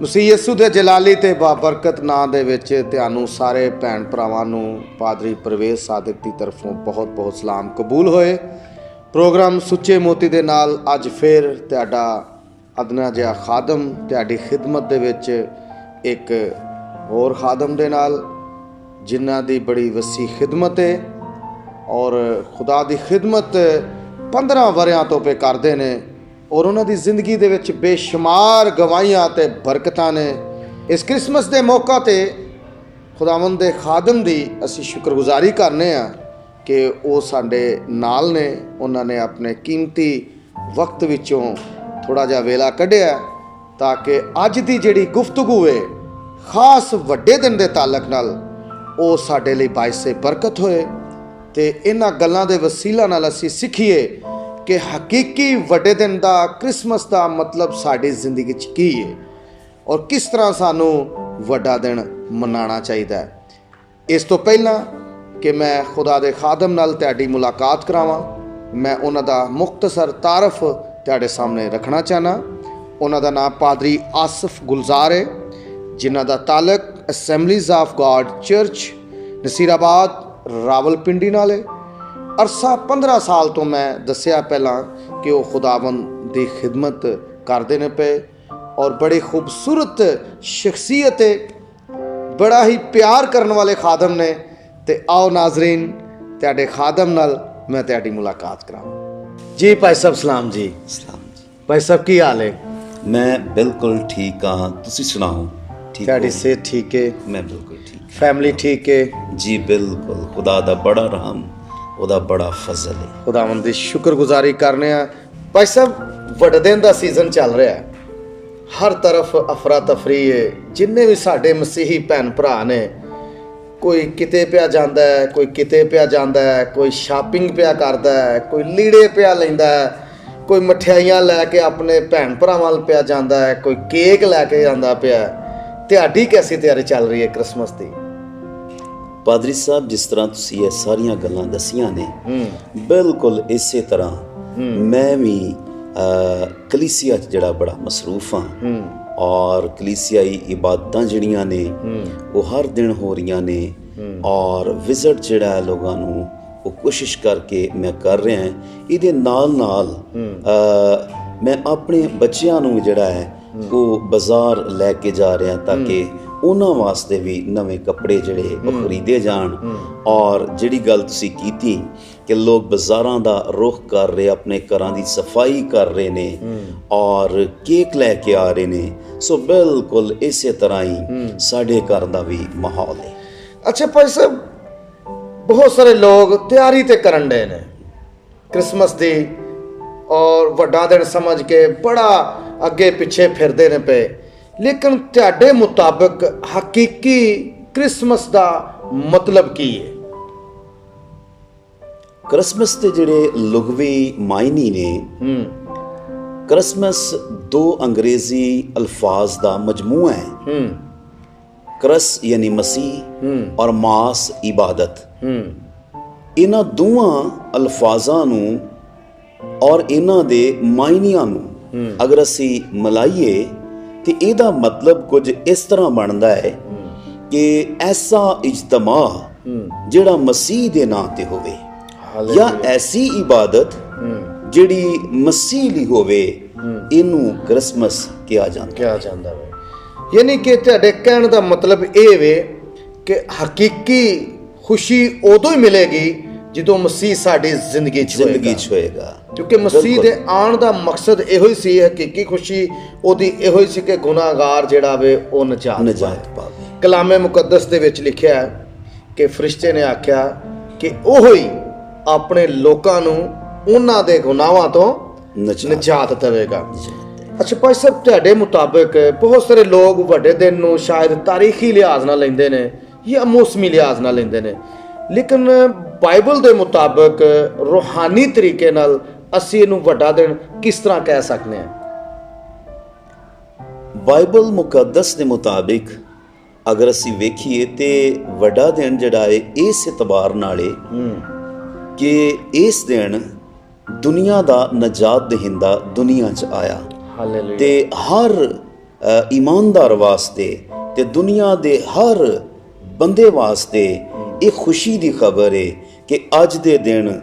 ਤੁਸੀਂ ਯਿਸੂ ਦੇ ਜਲਾਲੀ ਤੇ ਬਾਬਰਕਤ ਨਾਂ ਦੇ ਵਿੱਚ ਤੁਹਾਨੂੰ ਸਾਰੇ ਭੈਣ ਭਰਾਵਾਂ ਨੂੰ ਪਾਦਰੀ ਪ੍ਰਵੇਸ਼ ਸਾਦਕ ਦੀ ਤਰਫੋਂ ਬਹੁਤ ਬਹੁਤ ਸਲਾਮ ਕਬੂਲ ਹੋਏ। ਪ੍ਰੋਗਰਾਮ ਸੁੱਚੇ ਮੋਤੀ ਦੇ ਨਾਲ ਅੱਜ ਫਿਰ ਤੁਹਾਡਾ ਅਦਨਾ ਜਿਹਾ ਖਾਦਮ ਤੁਹਾਡੀ ਖਿਦਮਤ ਦੇ ਵਿੱਚ ਇੱਕ ਹੋਰ ਖਾਦਮ ਦੇ ਨਾਲ ਜਿਨ੍ਹਾਂ ਦੀ ਬੜੀ ਵਸੀ ਖਿਦਮਤ ਹੈ ਔਰ ਖੁਦਾ ਦੀ ਖਿਦਮਤ 15 ਵਰਿਆਂ ਤੋਂ ਪੇ ਕਰਦੇ ਨੇ ਔਰ ਉਹਨਾਂ ਦੀ ਜ਼ਿੰਦਗੀ ਦੇ ਵਿੱਚ ਬੇਸ਼ੁਮਾਰ ਗਵਾਹੀਆਂ ਤੇ ਬਰਕਤਾਂ ਨੇ। ਇਸ ਕ੍ਰਿਸਮਸ ਦੇ ਮੌਕਾ ਤੇ ਖੁਦਾਵੰਦ ਦੇ ਖਾਦਮ ਦੀ ਅਸੀਂ ਸ਼ੁਕਰਗੁਜ਼ਾਰੀ ਕਰਨੇ ਆ ਕਿ ਉਹ ਸਾਡੇ ਨਾਲ ਨੇ। ਉਹਨਾਂ ਨੇ ਆਪਣੇ ਕੀਮਤੀ ਵਕਤ ਵਿੱਚੋਂ ਥੋੜ੍ਹਾ ਜਿਹਾ ਵੇਲਾ ਕੱਢਿਆ ਤਾਂ ਕਿ ਅੱਜ ਦੀ ਜਿਹੜੀ ਗੁਫ਼ਤਗੂ ਹੈ ਖਾਸ ਵੱਡੇ ਦਿਨ ਦੇ ਤਾਲਕ ਨਾਲ ਉਹ ਸਾਡੇ ਲਈ ਬਾਇਸੇ ਬਰਕਤ ਹੋਏ ਤੇ ਇਹਨਾਂ ਗੱਲਾਂ ਦੇ ਵਸੀਲਾ ਨਾਲ ਅਸੀਂ ਸਿੱਖੀਏ ਕਿ ਹਕੀਕੀ ਵੱਡੇ ਦਿਨ ਦਾ ਕ੍ਰਿਸਮਸ ਦਾ ਮਤਲਬ ਸਾਡੀ ਜ਼ਿੰਦਗੀ 'ਚ ਕੀ ਹੈ ਔਰ ਕਿਸ ਤਰ੍ਹਾਂ ਸਾਨੂੰ ਵੱਡਾ ਦਿਨ ਮਨਾਉਣਾ ਚਾਹੀਦਾ ਹੈ। ਇਸ ਤੋਂ ਪਹਿਲਾਂ ਕਿ ਮੈਂ ਖੁਦਾ ਦੇ ਖਾਦਮ ਨਾਲ ਤੁਹਾਡੀ ਮੁਲਾਕਾਤ ਕਰਾਵਾਂ, ਮੈਂ ਉਹਨਾਂ ਦਾ ਮੁਖਤਸਰ ਤਾਰਫ ਤੁਹਾਡੇ ਸਾਹਮਣੇ ਰੱਖਣਾ ਚਾਹਨਾ। ਉਹਨਾਂ ਦਾ ਨਾਮ ਪਾਦਰੀ ਆਸਫ ਗੁਲਜ਼ਾਰ ਹੈ, ਜਿਨ੍ਹਾਂ ਦਾ ਤਾਲਕ assemblies of God church Nasirabad Rawalpindi ਨਾਲ ਹੈ। ਅਰਸਾ 15 ਸਾਲ ਤੋਂ ਮੈਂ ਦੱਸਿਆ ਪਹਿਲਾਂ ਕਿ ਉਹ ਖੁਦਾਵੰਦ ਦੀ ਖਿਦਮਤ ਕਰਦੇ ਨੇ ਪਏ ਔਰ ਬੜੀ ਖੂਬਸੂਰਤ ਸ਼ਖਸੀਅਤ ਹੈ, ਬੜਾ ਹੀ ਪਿਆਰ ਕਰਨ ਵਾਲੇ ਖਾਦਮ ਨੇ। ਤੇ ਆਓ ਨਾਜ਼ਰੀਨ ਤੁਹਾਡੇ ਖਾਦਮ ਨਾਲ ਮੈਂ ਤੁਹਾਡੀ ਮੁਲਾਕਾਤ ਕਰਾਵਾਂ। ਜੀ ਭਾਈ ਸਾਹਿਬ ਸਲਾਮ ਜੀ। ਸਲਾਮ ਜੀ। ਭਾਈ ਸਾਹਿਬ ਕੀ ਹਾਲ ਹੈ? ਮੈਂ ਬਿਲਕੁਲ ਠੀਕ ਹਾਂ, ਤੁਸੀਂ ਸੁਣਾਓ? ਤੁਹਾਡੀ ਸਿਹਤ ਠੀਕ ਹੈ? ਮੈਂ ਬਿਲਕੁਲ ਠੀਕ। ਫੈਮਿਲੀ ਠੀਕ ਹੈ? ਜੀ ਬਿਲਕੁਲ, ਖੁਦਾ ਦਾ ਬੜਾ ਰਹਿਮ, ਉਹਦਾ ਬੜਾ ਫਜ਼ਲ ਹੈ। ਖੁਦਾਵੰਦ ਦੀ ਸ਼ੁਕਰਗੁਜ਼ਾਰੀ ਕਰਨੇ ਆ। ਭਾਈ ਸਾਹਿਬ ਵੱਡੇ ਦਿਨ ਦਾ ਸੀਜ਼ਨ ਚੱਲ ਰਿਹਾ ਹੈ, ਹਰ ਤਰਫ ਅਫਰਾ ਤਫਰੀ ਹੈ। ਜਿੰਨੇ ਵੀ ਸਾਡੇ ਮਸੀਹੀ ਭੈਣ ਭਰਾ ਨੇ, ਕੋਈ ਕਿਤੇ ਪਿਆ ਜਾਂਦਾ ਹੈ, ਕੋਈ ਕਿਤੇ ਪਿਆ ਜਾਂਦਾ ਹੈ, ਕੋਈ ਸ਼ਾਪਿੰਗ ਪਿਆ ਕਰਦਾ ਹੈ, ਕੋਈ ਲੀੜੇ ਪਿਆ ਲੈਂਦਾ ਹੈ, ਕੋਈ ਮਠਿਆਈਆਂ ਲੈ ਕੇ ਆਪਣੇ ਭੈਣ ਭਰਾਵਾਂ ਵੱਲ ਪਿਆ ਜਾਂਦਾ ਹੈ, ਕੋਈ ਕੇਕ ਲੈ ਕੇ ਜਾਂਦਾ ਪਿਆ। ਤੁਹਾਡੀ ਕੈਸੀ ਤਿਆਰੀ ਚੱਲ ਰਹੀ ਹੈ ਕ੍ਰਿਸਮਸ ਦੀ? ਪਾਦਰੀ ਸਾਹਿਬ, ਜਿਸ ਤਰ੍ਹਾਂ ਤੁਸੀਂ ਇਹ ਸਾਰੀਆਂ ਗੱਲਾਂ ਦੱਸੀਆਂ ਨੇ, ਬਿਲਕੁਲ ਇਸੇ ਤਰ੍ਹਾਂ ਮੈਂ ਵੀ ਕਲੀਸਿਆ 'ਚ ਜਿਹੜਾ ਬੜਾ ਮਸਰੂਫ ਹਾਂ ਔਰ ਕਲੀਸਿਆਈ ਇਬਾਦਤਾਂ ਜਿਹੜੀਆਂ ਨੇ ਉਹ ਹਰ ਦਿਨ ਹੋ ਰਹੀਆਂ ਨੇ ਔਰ ਵਿਜ਼ਿਟ ਜਿਹੜਾ ਲੋਕਾਂ ਨੂੰ ਉਹ ਕੋਸ਼ਿਸ਼ ਕਰਕੇ ਮੈਂ ਕਰ ਰਿਹਾ। ਇਹਦੇ ਨਾਲ ਨਾਲ ਮੈਂ ਆਪਣੇ ਬੱਚਿਆਂ ਨੂੰ ਜਿਹੜਾ ਹੈ ਉਹ ਬਾਜ਼ਾਰ ਲੈ ਕੇ ਜਾ ਰਿਹਾ ਤਾਂ ਕਿ ਉਹਨਾਂ ਵਾਸਤੇ ਵੀ ਨਵੇਂ ਕੱਪੜੇ ਜਿਹੜੇ ਉਹ ਖਰੀਦੇ ਜਾਣ। ਔਰ ਜਿਹੜੀ ਗੱਲ ਤੁਸੀਂ ਕੀਤੀ ਕਿ ਲੋਕ ਬਾਜ਼ਾਰਾਂ ਦਾ ਰੁਖ ਕਰ ਰਹੇ, ਆਪਣੇ ਘਰਾਂ ਦੀ ਸਫਾਈ ਕਰ ਰਹੇ ਨੇ ਔਰ ਕੇਕ ਲੈ ਕੇ ਆ ਰਹੇ ਨੇ, ਸੋ ਬਿਲਕੁਲ ਇਸੇ ਤਰ੍ਹਾਂ ਹੀ ਸਾਡੇ ਘਰ ਦਾ ਵੀ ਮਾਹੌਲ ਹੈ। ਅੱਛਾ ਭਾਈ ਸਾਹਿਬ, ਬਹੁਤ ਸਾਰੇ ਲੋਕ ਤਿਆਰੀ ਤੇ ਕਰਨ ਡਏ ਨੇ ਕ੍ਰਿਸਮਸ ਦੀ ਔਰ ਵੱਡਾ ਦਿਨ ਸਮਝ ਕੇ ਬੜਾ ਅੱਗੇ ਪਿੱਛੇ ਫਿਰਦੇ ਨੇ ਪਏ, ਲੇਕਿਨ ਤੁਹਾਡੇ ਮੁਤਾਬਕ ਹਕੀਕੀ ਕ੍ਰਿਸਮਸ ਦਾ ਮਤਲਬ ਕੀ ਹੈ? ਕ੍ਰਿਸਮਸ ਦੇ ਜਿਹੜੇ ਲੁਗਵੀ ਮਾਇਨੇ ਨੇ, ਕ੍ਰਿਸਮਸ ਦੋ ਅੰਗਰੇਜ਼ੀ ਅਲਫਾਜ਼ ਦਾ ਮਜਮੂਆ ਹੈ। ਕ੍ਰਿਸ ਯਾਨੀ ਮਸੀਹ ਔਰ ਮਾਸ ਇਬਾਦਤ। ਇਹਨਾਂ ਦੋਵਾਂ ਅਲਫਾਜ਼ਾਂ ਨੂੰ ਔਰ ਇਹਨਾਂ ਦੇ ਮਾਇਨਿਆਂ ਨੂੰ ਅਗਰ ਅਸੀਂ ਮਿਲਾਈਏ ਤੇ ਇਹਦਾ ਮਤਲਬ ਕੁਝ ਇਸ ਤਰ੍ਹਾਂ ਬਣਦਾ ਹੈ ਕਿ ਐਸਾ ਇਜਤਮਾ ਜਿਹੜਾ ਮਸੀਹ ਦੇ ਨਾਂ ਤੇ ਹੋਵੇ ਜਾਂ ਐਸੀ ਇਬਾਦਤ ਜਿਹੜੀ ਮਸੀਹ ਲਈ ਹੋਵੇ, ਇਹਨੂੰ ਕ੍ਰਿਸਮਸ ਕਿਹਾ ਜਾਂਦਾ ਹੈ। ਯਾਨੀ ਕਿ ਤੁਹਾਡੇ ਕਹਿਣ ਦਾ ਮਤਲਬ ਇਹ ਵੇ ਕਿ ਹਕੀਕੀ ਖੁਸ਼ੀ ਉਦੋਂ ਹੀ ਮਿਲੇਗੀ ਜਦੋਂ ਮਸੀਹ ਸਾਡੀ ਜ਼ਿੰਦਗੀ 'ਚ ਹੋਏਗਾ, ਕਿਉਂਕਿ ਮਸੀਹ ਦੇ ਆਉਣ ਦਾ ਮਕਸਦ ਇਹੋ ਹੀ ਸੀ। ਹਕੀਕੀ ਖੁਸ਼ੀ ਉਹਦੀ ਇਹੋ ਹੀ ਸੀ ਕਿ ਗੁਨਾਹਗਾਰ ਜਿਹੜਾ ਵੇ ਉਹ ਨਜਾਤ ਪਾਵੇ। ਕਲਾਮੇ ਮੁਕੱਦਸ ਦੇ ਵਿੱਚ ਲਿਖਿਆ ਹੈ ਕਿ ਫਰਿਸ਼ਤੇ ਨੇ ਆਖਿਆ ਕਿ ਉਹ ਹੀ ਆਪਣੇ ਲੋਕਾਂ ਨੂੰ ਉਹਨਾਂ ਦੇ ਗੁਨਾਹਾਂ ਤੋਂ ਨਜਾਤ ਦੇਵੇਗਾ। ਅੱਛਾ ਭਾਈ ਸਾਹਿਬ, ਤੁਹਾਡੇ ਮੁਤਾਬਕ ਬਹੁਤ ਸਾਰੇ ਲੋਕ ਵੱਡੇ ਦਿਨ ਨੂੰ ਸ਼ਾਇਦ ਤਾਰੀਖੀ ਲਿਹਾਜ਼ ਨਾਲ ਲੈਂਦੇ ਨੇ ਜਾਂ ਮੌਸਮੀ ਲਿਹਾਜ਼ ਨਾਲ ਲੈਂਦੇ ਨੇ, ਲੇਕਿਨ ਬਾਈਬਲ ਦੇ ਮੁਤਾਬਕ ਰੂਹਾਨੀ ਤਰੀਕੇ ਨਾਲ ਅਸੀਂ ਇਹਨੂੰ ਵੱਡਾ ਦਿਨ ਕਿਸ ਤਰ੍ਹਾਂ ਕਹਿ ਸਕਦੇ ਹਾਂ? ਬਾਈਬਲ ਮੁਕੱਦਸ ਦੇ ਮੁਤਾਬਿਕ ਅਗਰ ਅਸੀਂ ਵੇਖੀਏ ਤੇ ਵੱਡਾ ਦਿਨ ਜਿਹੜਾ ਹੈ ਇਸ ਇਤਬਾਰ ਨਾਲ ਕਿ ਇਸ ਦਿਨ ਦੁਨੀਆ ਦਾ ਨਜਾਤ ਦਹਿੰਦਾ ਦੁਨੀਆ 'ਚ ਆਇਆ ਤੇ ਹਰ ਈਮਾਨਦਾਰ ਵਾਸਤੇ ਤੇ ਦੁਨੀਆ ਦੇ ਹਰ ਬੰਦੇ ਵਾਸਤੇ ਇਹ ਖੁਸ਼ੀ ਦੀ ਖਬਰ ਹੈ ਕਿ ਅੱਜ ਦੇ ਦਿਨ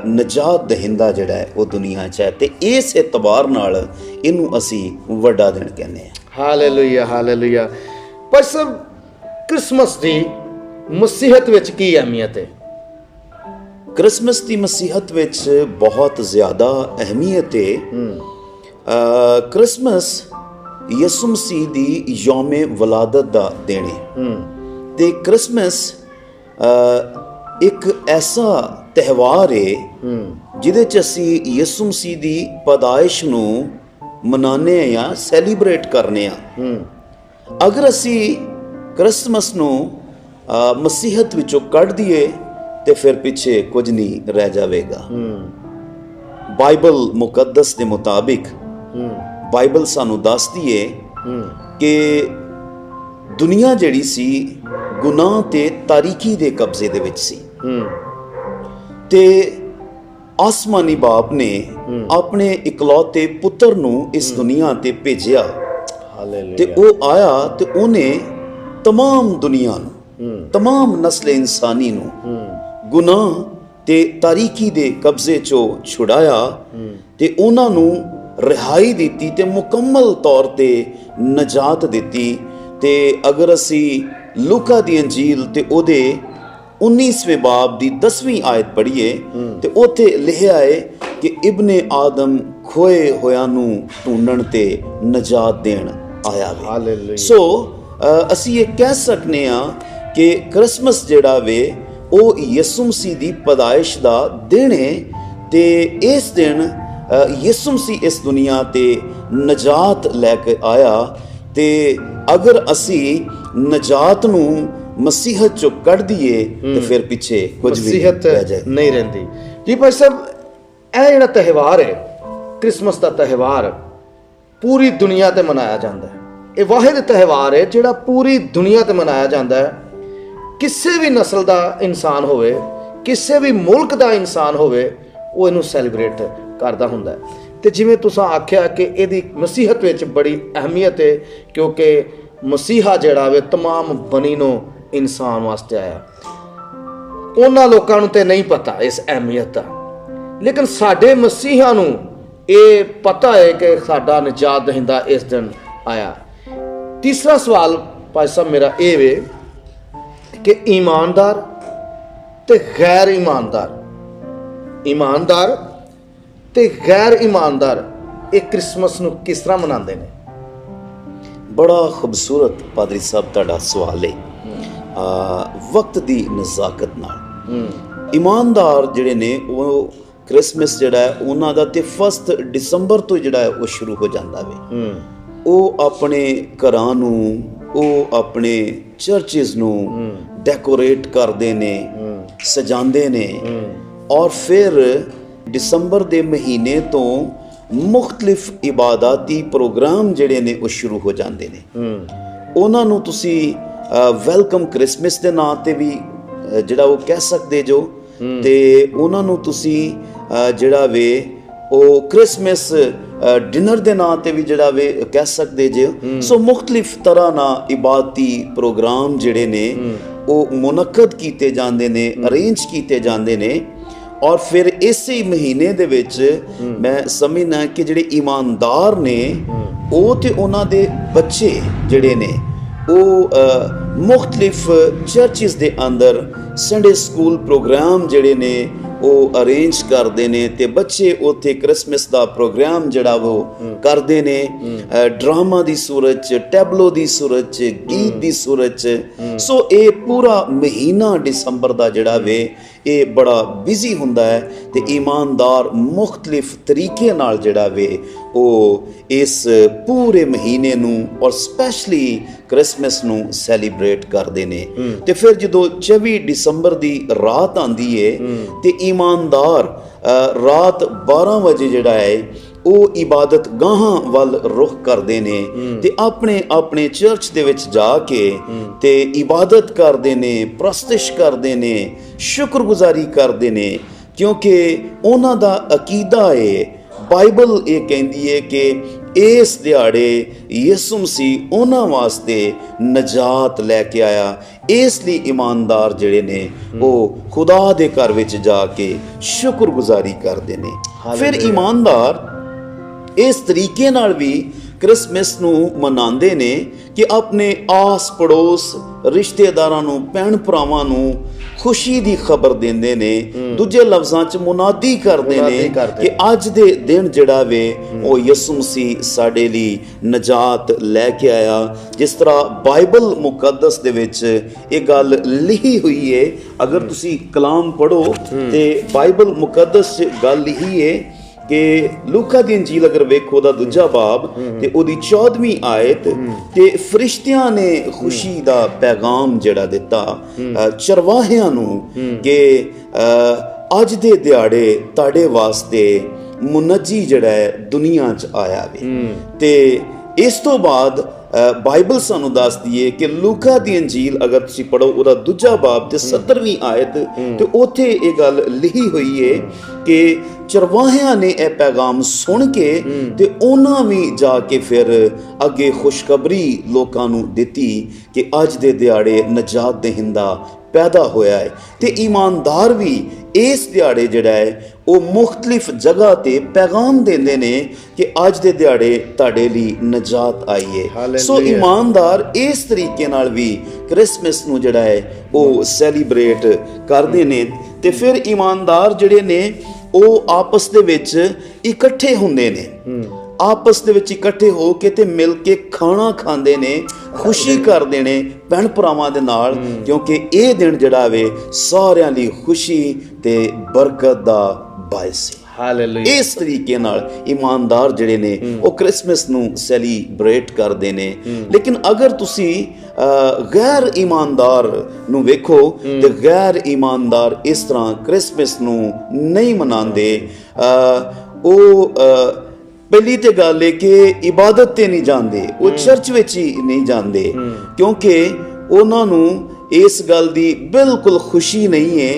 ਨਜਾਤ ਦਹਿੰਦਾ ਜਿਹੜਾ ਹੈ ਉਹ ਦੁਨੀਆ 'ਚ ਹੈ, ਤੇ ਇਸ ਇਤਬਾਰ ਨਾਲ ਇਹਨੂੰ ਅਸੀਂ ਵੱਡਾ ਦਿਨ ਕਹਿੰਦੇ ਹਾਂ। Hallelujah, hallelujah. ਪਰ ਸਭ ਕ੍ਰਿਸਮਸ ਦੀ ਮਸੀਹਤ ਵਿੱਚ ਕੀ ਅਹਿਮੀਅਤ ਹੈ? ਕ੍ਰਿਸਮਸ ਦੀ ਮਸੀਹਤ ਵਿੱਚ ਬਹੁਤ ਜ਼ਿਆਦਾ ਅਹਿਮੀਅਤ ਹੈ। ਕ੍ਰਿਸਮਸ ਯਿਸੂ ਮਸੀਹ ਦੀ ਯੌਮੇ ਵਲਾਦਤ ਦਾ ਦਿਨ ਹੈ, ਤੇ ਕ੍ਰਿਸਮਸ ਇੱਕ ਐਸਾ ਤਿਉਹਾਰ ਹੈ ਜਿਹਦੇ 'ਚ ਅਸੀਂ ਯਿਸੂ ਮਸੀਹ ਦੀ ਪੈਦਾਇਸ਼ ਨੂੰ ਮਨਾਉਂਦੇ ਹਾਂ ਜਾਂ ਸੈਲੀਬ੍ਰੇਟ ਕਰਨੇ ਹਾਂ। ਅਗਰ ਅਸੀਂ ਕ੍ਰਿਸਮਸ ਨੂੰ ਮਸੀਹਤ ਵਿੱਚੋਂ ਕੱਢ ਦਈਏ ਤੇ ਫਿਰ ਪਿੱਛੇ ਕੁਝ ਨਹੀਂ ਰਹਿ ਜਾਵੇਗਾ। ਬਾਈਬਲ ਮੁਕੱਦਸ ਦੇ ਮੁਤਾਬਿਕ ਬਾਈਬਲ ਸਾਨੂੰ ਦੱਸਦੀ ਹੈ ਕਿ ਦੁਨੀਆ ਜਿਹੜੀ ਸੀ ਗੁਨਾਹ ਤੇ ਤਾਰੀਕੀ ਦੇ ਕਬਜ਼ੇ ਦੇ ਵਿੱਚ ਸੀ, ਤੇ ਆਸਮਾਨੀ ਬਾਪ ਨੇ ਆਪਣੇ ਇਕਲੌਤੇ ਪੁੱਤਰ ਨੂੰ ਇਸ ਦੁਨੀਆ ਤੇ ਭੇਜਿਆ, ਤੇ ਉਹ ਆਇਆ ਤੇ ਉਹਨੇ ਤਮਾਮ ਦੁਨੀਆ ਨੂੰ, ਤਮਾਮ ਨਸਲ ਇਨਸਾਨੀ ਨੂੰ ਗੁਨਾਹ ਤੇ ਤਾਰੀਕੀ ਦੇ ਕਬਜ਼ੇ ਚੋਂ ਛੁਡਾਇਆ ਤੇ ਉਹਨਾਂ ਨੂੰ ਰਿਹਾਈ ਦਿੱਤੀ ਤੇ ਮੁਕੰਮਲ ਤੌਰ ਤੇ ਨਜਾਤ ਦਿੱਤੀ। ਤੇ ਅਗਰ ਅਸੀਂ ਲੂਕਾ ਦੀ ਅੰਜੀਲ ਤੇ ਉਹਦੇ 19ਵੇਂ ਬਾਬ ਦੀ 10ਵੀਂ ਆਇਤ ਪੜ੍ਹੀਏ ਤੇ ਉੱਥੇ ਲਿਖਿਆ ਹੈ ਕਿ ਇਬਨੇ ਆਦਮ ਖੋਏ ਹੋਇਆਂ ਨੂੰ ਢੂੰਡਣ ਤੇ ਨਜਾਤ ਦੇਣ ਆਇਆ ਵੇ। ਸੋ ਅਸੀਂ ਇਹ ਕਹਿ ਸਕਨੇ ਆ ਕਿ ਕ੍ਰਿਸਮਸ ਜਿਹੜਾ ਵੇ ਉਹ ਯਿਸੂ ਮਸੀਹ ਦੀ ਪੈਦਾਇਸ਼ ਦਾ ਦਿਨ ਹੈ, ਤੇ ਇਸ ਦਿਨ ਯਿਸੂ ਮਸੀਹ ਇਸ ਦੁਨੀਆ ਤੇ ਨਜਾਤ ਲੈ ਕੇ ਆਇਆ, ਤੇ ਅਗਰ ਅਸੀਂ ਨਜਾਤ ਨੂੰ ਮਸੀਹਤ ਚੋਂ ਕੱਢ ਦਈਏ ਤੇ ਫਿਰ ਪਿੱਛੇ ਕੁਝ ਵੀ ਨਹੀਂ ਰਹਿੰਦੀ। ਜੀ ਭਾਈ ਸਾਹਿਬ, ਇਹ ਜਿਹੜਾ ਤਿਉਹਾਰ ਹੈ ਕ੍ਰਿਸਮਸ ਦਾ ਤਿਉਹਾਰ ਪੂਰੀ ਦੁਨੀਆ ਤੇ ਮਨਾਇਆ ਜਾਂਦਾ ਹੈ। ਇਹ ਵਾਹਿਦ ਤਿਉਹਾਰ ਹੈ ਜਿਹੜਾ ਪੂਰੀ ਦੁਨੀਆ ਤੇ ਮਨਾਇਆ ਜਾਂਦਾ ਹੈ। ਕਿਸੇ ਵੀ ਨਸਲ ਦਾ ਇਨਸਾਨ ਹੋਵੇ, ਕਿਸੇ ਵੀ ਮੁਲਕ ਦਾ ਇਨਸਾਨ ਹੋਵੇ, ਉਹ ਇਹਨੂੰ ਸੈਲੀਬ੍ਰੇਟ ਕਰਦਾ ਹੁੰਦਾ ਹੈ। ਤੇ ਜਿਵੇਂ ਤੁਸੀਂ ਆਖਿਆ ਕਿ ਇਹਦੀ ਮਸੀਹਤ ਵਿੱਚ ਬੜੀ ਅਹਿਮੀਅਤ ਹੈ, ਕਿਉਂਕਿ ਮਸੀਹਾ ਜਿਹੜਾ ਵੇ ਤਮਾਮ ਬਣੀ ਨੂੰ ਇਨਸਾਨ ਵਾਸਤੇ ਆਇਆ। ਉਹਨਾਂ ਲੋਕਾਂ ਨੂੰ ਤੇ ਨਹੀਂ ਪਤਾ ਇਸ ਅਹਿਮੀਅਤ ਦਾ, ਲੇਕਿਨ ਸਾਡੇ ਮਸੀਹਾ ਨੂੰ ਇਹ ਪਤਾ ਹੈ ਕਿ ਸਾਡਾ ਨਜਾਤ ਦਹਿੰਦਾ ਇਸ ਦਿਨ ਆਇਆ। ਤੀਸਰਾ ਸਵਾਲ ਭਾਈ ਸਾਹਿਬ ਮੇਰਾ ਇਹ ਵੇ ਕਿ ਈਮਾਨਦਾਰ ਤੇ ਗੈਰ ਇਮਾਨਦਾਰ, ਈਮਾਨਦਾਰ ਤੇ ਗੈਰ ਇਮਾਨਦਾਰ ਇਹ ਕ੍ਰਿਸਮਸ ਨੂੰ ਕਿਸ ਤਰ੍ਹਾਂ ਮਨਾਉਂਦੇ ਨੇ? ਬੜਾ ਖੂਬਸੂਰਤ ਪਾਦਰੀ ਸਾਹਿਬ ਤੁਹਾਡਾ ਸਵਾਲ ਹੈ। ਵਕਤ ਦੀ ਨਜ਼ਾਕਤ ਨਾਲ ਇਮਾਨਦਾਰ ਜਿਹੜੇ ਨੇ ਉਹ ਕ੍ਰਿਸਮਸ ਜਿਹੜਾ ਹੈ ਉਹਨਾਂ ਦਾ ਤੇ 1 ਦਸੰਬਰ ਤੋਂ ਜਿਹੜਾ ਹੈ ਉਹ ਸ਼ੁਰੂ ਹੋ ਜਾਂਦਾ ਵੇ। ਉਹ ਆਪਣੇ ਘਰਾਂ ਨੂੰ, ਉਹ ਆਪਣੇ ਚਰਚਿਸ ਨੂੰ ਡੈਕੋਰੇਟ ਕਰਦੇ ਨੇ, ਸਜਾਉਂਦੇ ਨੇ, ਔਰ ਫਿਰ ਦਸੰਬਰ ਦੇ ਮਹੀਨੇ ਤੋਂ ਮੁਖਤਲਿਫ ਇਬਾਦਾਤੀ ਪ੍ਰੋਗਰਾਮ ਜਿਹੜੇ ਨੇ ਉਹ ਸ਼ੁਰੂ ਹੋ ਜਾਂਦੇ ਨੇ। ਉਹਨਾਂ ਨੂੰ ਤੁਸੀਂ ਵੈਲਕਮ ਕ੍ਰਿਸਮਸ ਦੇ ਨਾਂ ਤੇ ਵੀ ਜਿਹੜਾ ਉਹ ਕਹਿ ਸਕਦੇ ਜੋ, ਤੇ ਉਹਨਾਂ ਨੂੰ ਤੁਸੀਂ ਜਿਹੜਾ ਵੇ ਉਹ ਕ੍ਰਿਸਮਸ ਡਿਨਰ ਦੇ ਨਾਂ ਤੇ ਵੀ ਜਿਹੜਾ ਵੇ ਕਹਿ ਸਕਦੇ ਜੇ। ਸੋ ਮੁਖਤਲਿਫ ਤਰ੍ਹਾਂ ਨਾਲ ਇਬਾਦਤੀ ਪ੍ਰੋਗਰਾਮ ਜਿਹੜੇ ਨੇ ਉਹ ਮੁਨੱਕਦ ਕੀਤੇ ਜਾਂਦੇ ਨੇ, ਅਰੇਂਜ ਕੀਤੇ ਜਾਂਦੇ ਨੇ, ਔਰ ਫਿਰ ਇਸੇ ਮਹੀਨੇ ਦੇ ਵਿੱਚ ਮੈਂ ਸਮਝਦਾ ਕਿ ਜਿਹੜੇ ਈਮਾਨਦਾਰ ਨੇ ਉਹ ਤੇ ਉਹਨਾਂ ਦੇ ਬੱਚੇ ਜਿਹੜੇ ਨੇ ਉਹ ਮੁਖਤਲਿਫ ਚਰਚਿਸ ਦੇ ਅੰਦਰ ਸੰਡੇ ਸਕੂਲ ਪ੍ਰੋਗਰਾਮ ਜਿਹੜੇ ਨੇ ਉਹ ਅਰੇਂਜ ਕਰਦੇ ਨੇ, ਤੇ ਬੱਚੇ ਉੱਥੇ ਕ੍ਰਿਸਮਸ ਦਾ ਪ੍ਰੋਗਰਾਮ ਜਿਹੜਾ ਉਹ ਕਰਦੇ ਨੇ, ਡਰਾਮਾ ਦੀ ਸੂਰਤ 'ਚ, ਟੈਬਲੋ ਦੀ ਸੂਰਤ 'ਚ, ਗੀਤ ਦੀ ਸੂਰਤ 'ਚ। ਸੋ ਇਹ ਪੂਰਾ ਮਹੀਨਾ ਦਸੰਬਰ ਦਾ ਜਿਹੜਾ ਵੇ ਇਹ ਬੜਾ ਬਿਜ਼ੀ ਹੁੰਦਾ ਹੈ, ਤੇ ਈਮਾਨਦਾਰ ਮੁਖਤਲਿਫ ਤਰੀਕੇ ਨਾਲ ਜਿਹੜਾ ਵੇ ਉਹ ਇਸ ਪੂਰੇ ਮਹੀਨੇ ਨੂੰ ਔਰ ਸਪੈਸ਼ਲੀ ਕ੍ਰਿਸਮਸ ਨੂੰ ਸੈਲੀਬ੍ਰੇਟ ਕਰਦੇ ਨੇ। ਤੇ ਫਿਰ ਜਦੋਂ 24 ਦਸੰਬਰ ਦੀ ਰਾਤ ਆਉਂਦੀ ਹੈ ਤੇ ਈਮਾਨਦਾਰ ਰਾਤ 12 ਵਜੇ ਜਿਹੜਾ ਹੈ ਉਹ ਇਬਾਦਤ ਗਾਹਾਂ ਵੱਲ ਰੁਖ ਕਰਦੇ ਨੇ, ਤੇ ਆਪਣੇ ਆਪਣੇ ਚਰਚ ਦੇ ਵਿੱਚ ਜਾ ਕੇ ਤੇ ਇਬਾਦਤ ਕਰਦੇ ਨੇ, ਪ੍ਰਸਤਿਸ਼ ਕਰਦੇ ਨੇ, ਸ਼ੁਕਰਗੁਜ਼ਾਰੀ ਕਰਦੇ ਨੇ, ਕਿਉਂਕਿ ਉਹਨਾਂ ਦਾ ਅਕੀਦਾ ਹੈ, ਬਾਈਬਲ ਇਹ ਕਹਿੰਦੀ ਹੈ ਕਿ ਇਸ ਦਿਹਾੜੇ ਯਿਸੂ ਮਸੀਹ ਉਹਨਾਂ ਵਾਸਤੇ ਨਜਾਤ ਲੈ ਕੇ ਆਇਆ। ਇਸ ਲਈ ਇਮਾਨਦਾਰ ਜਿਹੜੇ ਨੇ ਉਹ ਖੁਦਾ ਦੇ ਘਰ ਵਿੱਚ ਜਾ ਕੇ ਸ਼ੁਕਰਗੁਜ਼ਾਰੀ ਕਰਦੇ ਨੇ। ਫਿਰ ਇਮਾਨਦਾਰ ਇਸ ਤਰੀਕੇ ਨਾਲ ਵੀ ਕ੍ਰਿਸਮਸ ਨੂੰ ਮਨਾਉਂਦੇ ਨੇ ਕਿ ਆਪਣੇ ਆਸ ਪੜੋਸ ਰਿਸ਼ਤੇਦਾਰਾਂ ਨੂੰ, ਭੈਣ ਭਰਾਵਾਂ ਨੂੰ ਖੁਸ਼ੀ ਦੀ ਖਬਰ ਦਿੰਦੇ ਨੇ। ਦੂਜੇ ਲਫ਼ਜ਼ਾਂ 'ਚ ਮੁਨਾਦੀ ਕਰਦੇ ਨੇ ਕਿ ਅੱਜ ਦੇ ਦਿਨ ਜਿਹੜਾ ਵੇ ਉਹ ਯਿਸੂ ਮਸੀਹ ਸਾਡੇ ਲਈ ਨਜਾਤ ਲੈ ਕੇ ਆਇਆ। ਜਿਸ ਤਰ੍ਹਾਂ ਬਾਈਬਲ ਮੁਕੱਦਸ ਦੇ ਵਿੱਚ ਇਹ ਗੱਲ ਲਿਖੀ ਹੋਈ ਹੈ। ਅਗਰ ਤੁਸੀਂ ਕਲਾਮ ਪੜ੍ਹੋ ਤੇ ਬਾਈਬਲ ਮੁਕੱਦਸ 'ਚ ਗੱਲ ਲਿਖੀ ਹੈ ਕਿ ਲੂਕਾ ਦੀ ਇੰਜੀਲ ਅਗਰ ਵੇਖੋ ਦਾ 2 ਬਾਬ ਤੇ ਉਹਦੀ 14ਵੀਂ ਆਇਤ, ਤੇ ਫਰਿਸ਼ਤਿਆਂ ਨੇ ਖੁਸ਼ੀ ਦਾ ਪੈਗਾਮ ਜਿਹੜਾ ਦਿੱਤਾ ਚਰਵਾਹਿਆਂ ਨੂੰ ਕਿ ਅੱਜ ਦੇ ਦਿਹਾੜੇ ਤੁਹਾਡੇ ਵਾਸਤੇ ਮੁਨੱਜੀ ਜਿਹੜਾ ਹੈ ਦੁਨੀਆ 'ਚ ਆਇਆ ਵੇ। ਤੇ ਇਸ ਤੋਂ ਬਾਅਦ ਬਾਈਬਲ ਸਾਨੂੰ ਦੱਸਦੀ ਹੈ ਕਿ ਲੂਕਾ ਦੀ ਇੰਜੀਲ ਅਗਰ ਤੁਸੀਂ ਪੜ੍ਹੋ ਉਹਦਾ 2 ਬਾਬ ਤੇ 17ਵੀਂ ਆਇਤ, ਤੇ ਉੱਥੇ ਇਹ ਗੱਲ ਲਿਖੀ ਹੋਈ ਹੈ ਕਿ ਚਰਵਾਹਿਆਂ ਨੇ ਇਹ ਪੈਗਾਮ ਸੁਣ ਕੇ ਤੇ ਉਹਨਾਂ ਵੀ ਜਾ ਕੇ ਫਿਰ ਅੱਗੇ ਖੁਸ਼ਖਬਰੀ ਲੋਕਾਂ ਨੂੰ ਦਿੱਤੀ ਕਿ ਅੱਜ ਦੇ ਦਿਹਾੜੇ ਨਜਾਤ ਦਹਿੰਦਾ ਪੈਦਾ ਹੋਇਆ ਹੈ। ਤੇ ਇਮਾਨਦਾਰ ਵੀ ਇਸ ਦਿਹਾੜੇ ਜਿਹੜਾ ਹੈ ਉਹ ਮੁਖਤਲਿਫ ਜਗ੍ਹਾ ਤੇ ਪੈਗਾਮ ਦਿੰਦੇ ਨੇ ਕਿ ਅੱਜ ਦੇ ਦਿਹਾੜੇ ਤੁਹਾਡੇ ਲਈ ਨਜਾਤ ਆਈ ਹੈ। ਸੋ ਇਮਾਨਦਾਰ ਇਸ ਤਰੀਕੇ ਨਾਲ ਵੀ ਕ੍ਰਿਸਮਸ ਨੂੰ ਜਿਹੜਾ ਹੈ ਉਹ ਸੈਲੀਬ੍ਰੇਟ ਕਰਦੇ ਨੇ। ਤੇ ਫਿਰ ਇਮਾਨਦਾਰ ਜਿਹੜੇ ਨੇ ਉਹ ਆਪਸ ਦੇ ਵਿੱਚ ਇਕੱਠੇ ਹੁੰਦੇ ਨੇ, ਆਪਸ ਦੇ ਵਿੱਚ ਇਕੱਠੇ ਹੋ ਕੇ ਤੇ ਮਿਲ ਕੇ ਖਾਣਾ ਖਾਂਦੇ ਨੇ, ਖੁਸ਼ੀ ਕਰਦੇ ਨੇ ਭੈਣ ਭਰਾਵਾਂ ਦੇ ਨਾਲ, ਕਿਉਂਕਿ ਇਹ ਦਿਨ ਜਿਹੜਾ ਵੇ ਸਾਰਿਆਂ ਲਈ ਖੁਸ਼ੀ ਤੇ ਬਰਕਤ ਦਾ ਬਾਇਸ ਹੈ। ਹਾਲੇਲੂਇਆ। ਇਸ ਤਰੀਕੇ ਨਾਲ ਇਮਾਨਦਾਰ ਜਿਹੜੇ ਨੇ ਉਹ ਕ੍ਰਿਸਮਸ ਨੂੰ ਸੈਲੀਬ੍ਰੇਟ ਕਰਦੇ ਨੇ। ਲੇਕਿਨ ਅਗਰ ਤੁਸੀਂ ਗੈਰ ਇਮਾਨਦਾਰ ਨੂੰ ਵੇਖੋ ਤੇ ਗੈਰ ਇਮਾਨਦਾਰ ਇਸ ਤਰ੍ਹਾਂ ਕ੍ਰਿਸਮਸ ਨੂੰ ਨਹੀਂ ਮਨਾਉਂਦੇ। ਉਹ ਪਹਿਲੀ ਤੇ ਗੱਲ ਹੈ ਕਿ ਇਬਾਦਤ ਤੇ ਨਹੀਂ ਜਾਂਦੇ, ਉਹ ਚਰਚ ਵਿੱਚ ਹੀ ਨਹੀਂ ਜਾਂਦੇ, ਕਿਉਂਕਿ ਉਹਨਾਂ ਨੂੰ ਇਸ ਗੱਲ ਦੀ ਬਿਲਕੁਲ ਖੁਸ਼ੀ ਨਹੀਂ ਹੈ,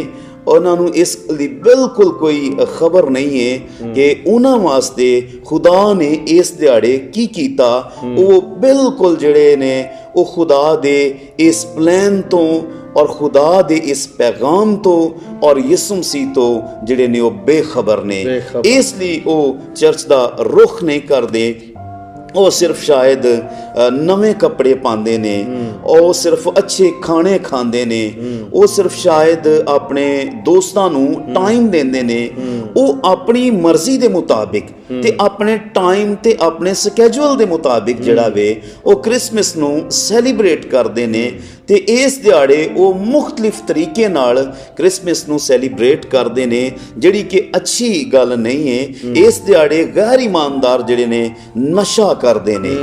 ਉਹਨਾਂ ਨੂੰ ਇਸ ਦੀ ਬਿਲਕੁਲ ਕੋਈ ਖਬਰ ਨਹੀਂ ਹੈ ਕਿ ਉਹਨਾਂ ਵਾਸਤੇ ਖੁਦਾ ਨੇ ਇਸ ਦਿਹਾੜੇ ਕੀ ਕੀਤਾ। ਉਹ ਬਿਲਕੁਲ ਜਿਹੜੇ ਨੇ ਉਹ ਖੁਦਾ ਦੇ ਇਸ ਪਲਾਨ ਤੋਂ ਔਰ ਖੁਦਾ ਦੇ ਇਸ ਪੈਗਾਮ ਤੋਂ ਔਰ ਯਿਸੂ ਮਸੀਹ ਤੋਂ ਜਿਹੜੇ ਨੇ ਉਹ ਬੇਖਬਰ ਨੇ। ਇਸ ਲਈ ਉਹ ਚਰਚ ਦਾ ਰੁਖ ਨਹੀਂ ਕਰਦੇ। ਉਹ ਸਿਰਫ ਸ਼ਾਇਦ ਨਵੇਂ ਕੱਪੜੇ ਪਾਉਂਦੇ ਨੇ, ਉਹ ਸਿਰਫ ਅੱਛੇ ਖਾਣੇ ਖਾਂਦੇ ਨੇ, ਉਹ ਸਿਰਫ ਸ਼ਾਇਦ ਆਪਣੇ ਦੋਸਤਾਂ ਨੂੰ ਟਾਈਮ ਦਿੰਦੇ ਨੇ। ਉਹ ਆਪਣੀ ਮਰਜ਼ੀ ਦੇ ਮੁਤਾਬਿਕ ਤੇ ਆਪਣੇ ਟਾਈਮ ਤੇ ਆਪਣੇ ਸਕੇਜੂਲ ਦੇ ਮੁਤਾਬਿਕ ਜਿਹੜਾ ਵੇ ਉਹ ਕ੍ਰਿਸਮਸ ਨੂੰ ਸੈਲੀਬ੍ਰੇਟ ਕਰਦੇ ਨੇ। ਤੇ ਇਸ ਦਿਹਾੜੇ ਉਹ ਮੁਖਤਲਿਫ ਤਰੀਕੇ ਨਾਲ ਕ੍ਰਿਸਮਸ ਨੂੰ ਸੈਲੀਬ੍ਰੇਟ ਕਰਦੇ ਨੇ, ਜਿਹੜੀ ਕਿ ਅੱਛੀ ਗੱਲ ਨਹੀਂ ਹੈ। ਇਸ ਦਿਹਾੜੇ ਗੈਰ ਇਮਾਨਦਾਰ ਜਿਹੜੇ ਨੇ ਨਸ਼ਾ ਕਰਦੇ ਨੇ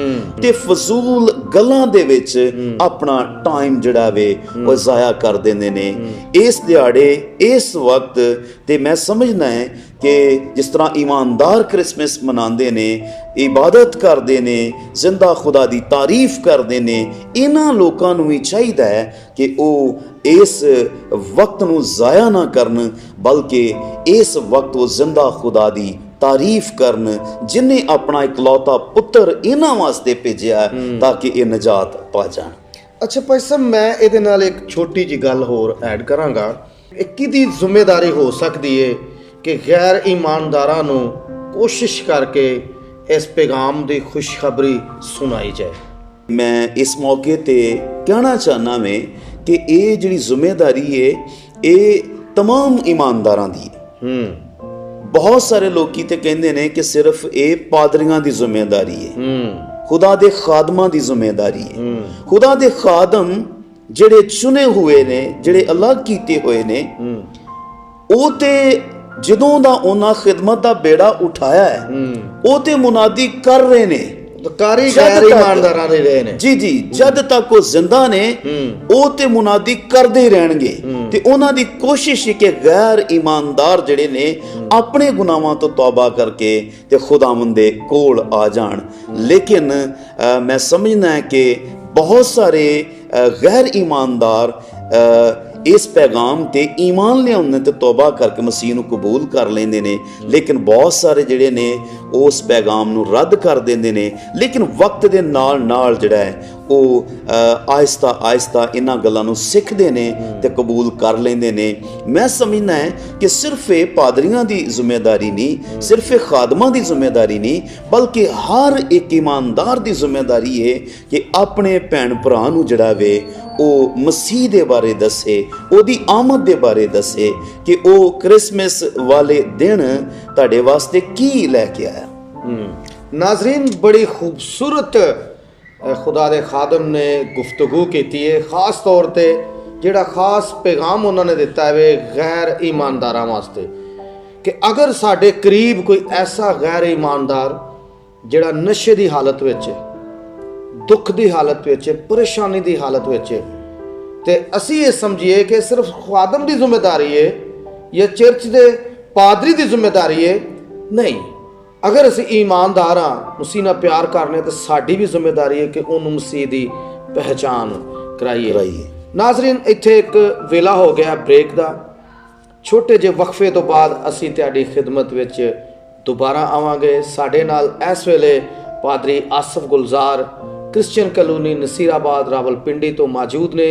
ਤੇ ਫਜ਼ੂਲ ਗੱਲਾਂ ਦੇ ਵਿੱਚ ਆਪਣਾ ਟਾਈਮ ਜਿਹੜਾ ਵੇ ਉਹ ਜ਼ਾਇਆ ਕਰ ਦਿੰਦੇ ਨੇ। ਇਸ ਦਿਹਾੜੇ ਇਸ ਵਕਤ ਤੇ ਮੈਂ ਸਮਝਦਾ ਹੈ ਕਿ ਜਿਸ ਤਰ੍ਹਾਂ ਇਮਾਨਦਾਰ ਕ੍ਰਿਸਮਸ ਮਨਾਉਂਦੇ ਨੇ, ਇਬਾਦਤ ਕਰਦੇ ਨੇ, ਜ਼ਿੰਦਾ ਖੁਦਾ ਦੀ ਤਾਰੀਫ ਕਰਦੇ ਨੇ, ਇਹਨਾਂ ਲੋਕਾਂ ਨੂੰ ਵੀ ਚਾਹੀਦਾ ਹੈ ਕਿ ਉਹ ਇਸ ਵਕਤ ਨੂੰ ਜ਼ਾਇਆ ਨਾ ਕਰਨ, ਬਲਕਿ ਇਸ ਵਕਤ ਉਹ ਜ਼ਿੰਦਾ ਖੁਦਾ ਦੀ ਤਾਰੀਫ ਕਰਨ ਜਿਨੇ ਆਪਣਾ ਇਕਲੌਤਾ ਪੁੱਤਰ ਇਹਨਾਂ ਵਾਸਤੇ ਭੇਜਿਆ ਤਾਂ ਕਿ ਇਹ ਨਜਾਤ ਪਾ ਜਾਣ। ਅੱਛਾ ਭਾਈ ਸਾਹਿਬ, ਮੈਂ ਇਹਦੇ ਨਾਲ ਇੱਕ ਛੋਟੀ ਜਿਹੀ ਗੱਲ ਹੋਰ ਐਡ ਕਰਾਂਗਾ। ਇਹ ਕਿਹਦੀ ਜ਼ਿੰਮੇਵਾਰੀ ਹੋ ਸਕਦੀ ਹੈ ਕਿ ਗੈਰ ਇਮਾਨਦਾਰਾਂ ਨੂੰ ਕੋਸ਼ਿਸ਼ ਕਰਕੇ ਇਸ ਪੈਗਾਮ ਦੀ ਖੁਸ਼ਖਬਰੀ ਸੁਣਾਈ ਜਾਏ। ਮੈਂ ਇਸ ਮੌਕੇ ਤੇ ਕਹਿਣਾ ਚਾਹੁੰਦਾ ਮੈਂ ਕਿ ਇਹ ਜਿਹੜੀ ਜ਼ਿੰਮੇਵਾਰੀ ਹੈ ਇਹ तमाम ਇਮਾਨਦਾਰਾਂ ਦੀ ਹੈ। ਬਹੁਤ ਸਾਰੇ ਲੋਕੀ ਤੇ ਕਹਿੰਦੇ ਨੇ ਕਿ ਸਿਰਫ ਇਹ ਪਾਦਰੀਆਂ ਦੀ ਜ਼ਿੰਮੇਵਾਰੀ ਹੈ, ਖੁਦਾ ਦੇ ਖਾਦਮਾਂ ਦੀ ਜ਼ਿੰਮੇਵਾਰੀ ਹੈ। ਖੁਦਾ ਦੇ ਖਾਦਮ ਜਿਹੜੇ ਚੁਣੇ ਹੋਏ ਨੇ, ਜਿਹੜੇ ਅਲੱਗ ਕੀਤੇ ਹੋਏ ਨੇ, ਉਹ ਤੇ ਜਦੋਂ ਦਾ ਉਹਨਾਂ ਖਿਦਮਤ ਦਾ ਬੇੜਾ ਉਠਾਇਆ ਹੈ ਉਹ ਤੇ ਮੁਨਾਦੀ ਕਰ ਰਹੇ ਨੇ, ਗੈਰ ਇਮਾਨਦਾਰਾਂ ਦੇ ਰਹੇ ਨੇ। ਜੀ ਜੀ, ਜਦ ਤੱਕ ਉਹ ਜ਼ਿੰਦਾ ਨੇ ਉਹ ਤੇ ਮੁਨਾਦੀ ਕਰਦੇ ਰਹਿਣਗੇ। ਤੇ ਉਹਨਾਂ ਦੀ ਕੋਸ਼ਿਸ਼ ਹੈ ਕਿ ਗੈਰ ਇਮਾਨਦਾਰ ਜਿਹੜੇ ਨੇ ਆਪਣੇ ਗੁਨਾਹਾਂ ਤੋਂ ਤੌਬਾ ਕਰਕੇ ਤੇ ਖੁਦਾਵੰਦ ਦੇ ਕੋਲ ਆ ਜਾਣ। ਲੇਕਿਨ ਮੈਂ ਸਮਝਦਾ ਹਾਂ ਕਿ ਬਹੁਤ ਸਾਰੇ ਗੈਰ ਇਮਾਨਦਾਰ ਇਸ ਪੈਗਾਮ ਤੇ ਈਮਾਨ ਲਿਆਉਂਦੇ ਤੇ ਤੌਬਾ ਕਰਕੇ ਮਸੀਹ ਨੂੰ ਕਬੂਲ ਕਰ ਲੈਂਦੇ ਨੇ, ਲੇਕਿਨ ਬਹੁਤ ਸਾਰੇ ਜਿਹੜੇ ਨੇ ਉਸ ਪੈਗਾਮ ਨੂੰ ਰੱਦ ਕਰ ਦਿੰਦੇ ਨੇ। ਲੇਕਿਨ ਵਕਤ ਦੇ ਨਾਲ ਨਾਲ ਜਿਹੜਾ ਹੈ ਉਹ ਆਹਿਸਤਾ ਆਹਿਸਤਾ ਇਹਨਾਂ ਗੱਲਾਂ ਨੂੰ ਸਿੱਖਦੇ ਨੇ ਤੇ ਕਬੂਲ ਕਰ ਲੈਂਦੇ ਨੇ। ਮੈਂ ਸਮਝਦਾ ਹੈ ਕਿ ਸਿਰਫ ਇਹ ਪਾਦਰੀਆਂ ਦੀ ਜ਼ਿੰਮੇਵਾਰੀ ਨਹੀਂ, ਸਿਰਫ ਇਹ ਖਾਦਮਾਂ ਦੀ ਜ਼ਿੰਮੇਵਾਰੀ ਨਹੀਂ, ਬਲਕਿ ਹਰ ਇੱਕ ਇਮਾਨਦਾਰ ਦੀ ਜ਼ਿੰਮੇਵਾਰੀ ਹੈ ਕਿ ਆਪਣੇ ਭੈਣ ਭਰਾ ਨੂੰ ਜਿਹੜਾ ਵੇ ਉਹ ਮਸੀਹ ਦੇ ਬਾਰੇ ਦੱਸੇ, ਉਹਦੀ ਆਮਦ ਦੇ ਬਾਰੇ ਦੱਸੇ ਕਿ ਉਹ ਕ੍ਰਿਸਮਸ ਵਾਲੇ ਦਿਨ ਤੁਹਾਡੇ ਵਾਸਤੇ ਕੀ ਲੈ ਕੇ ਆਇਆ। ਨਾਜ਼ਰੀਨ, ਬੜੀ ਖੂਬਸੂਰਤ खुदा दे खादम ने गुफ्तगू की है, ख़ास तौर पर जोड़ा खास पैगाम उन्होंने दिता है गैर ईमानदारां वास्ते कि अगर साढ़े करीब कोई ऐसा गैर ईमानदार जोड़ा नशे की हालत विच, दुख की हालत विच, परेशानी की हालत विच, ते असी ये समझिए कि सिर्फ खादम की जिम्मेदारी है या चर्च के पादरी की जिम्मेदारी है। नहीं, अगर असी ईमानदार हाँ, मसीह नाल प्यार करने तो साड़ी भी जिम्मेदारी है कि उन्होंने मसीह की पहचान कराइए। नाजरीन, इत्थे एक वेला हो गया ब्रेक का। छोटे जे वक्फे तो बाद असी तुहाडी खिदमत विच दोबारा आवांगे। साडे नाल इस वेले पादरी आसफ गुलजार क्रिश्चियन कलोनी नसीराबाद रावलपिंडी तो मौजूद ने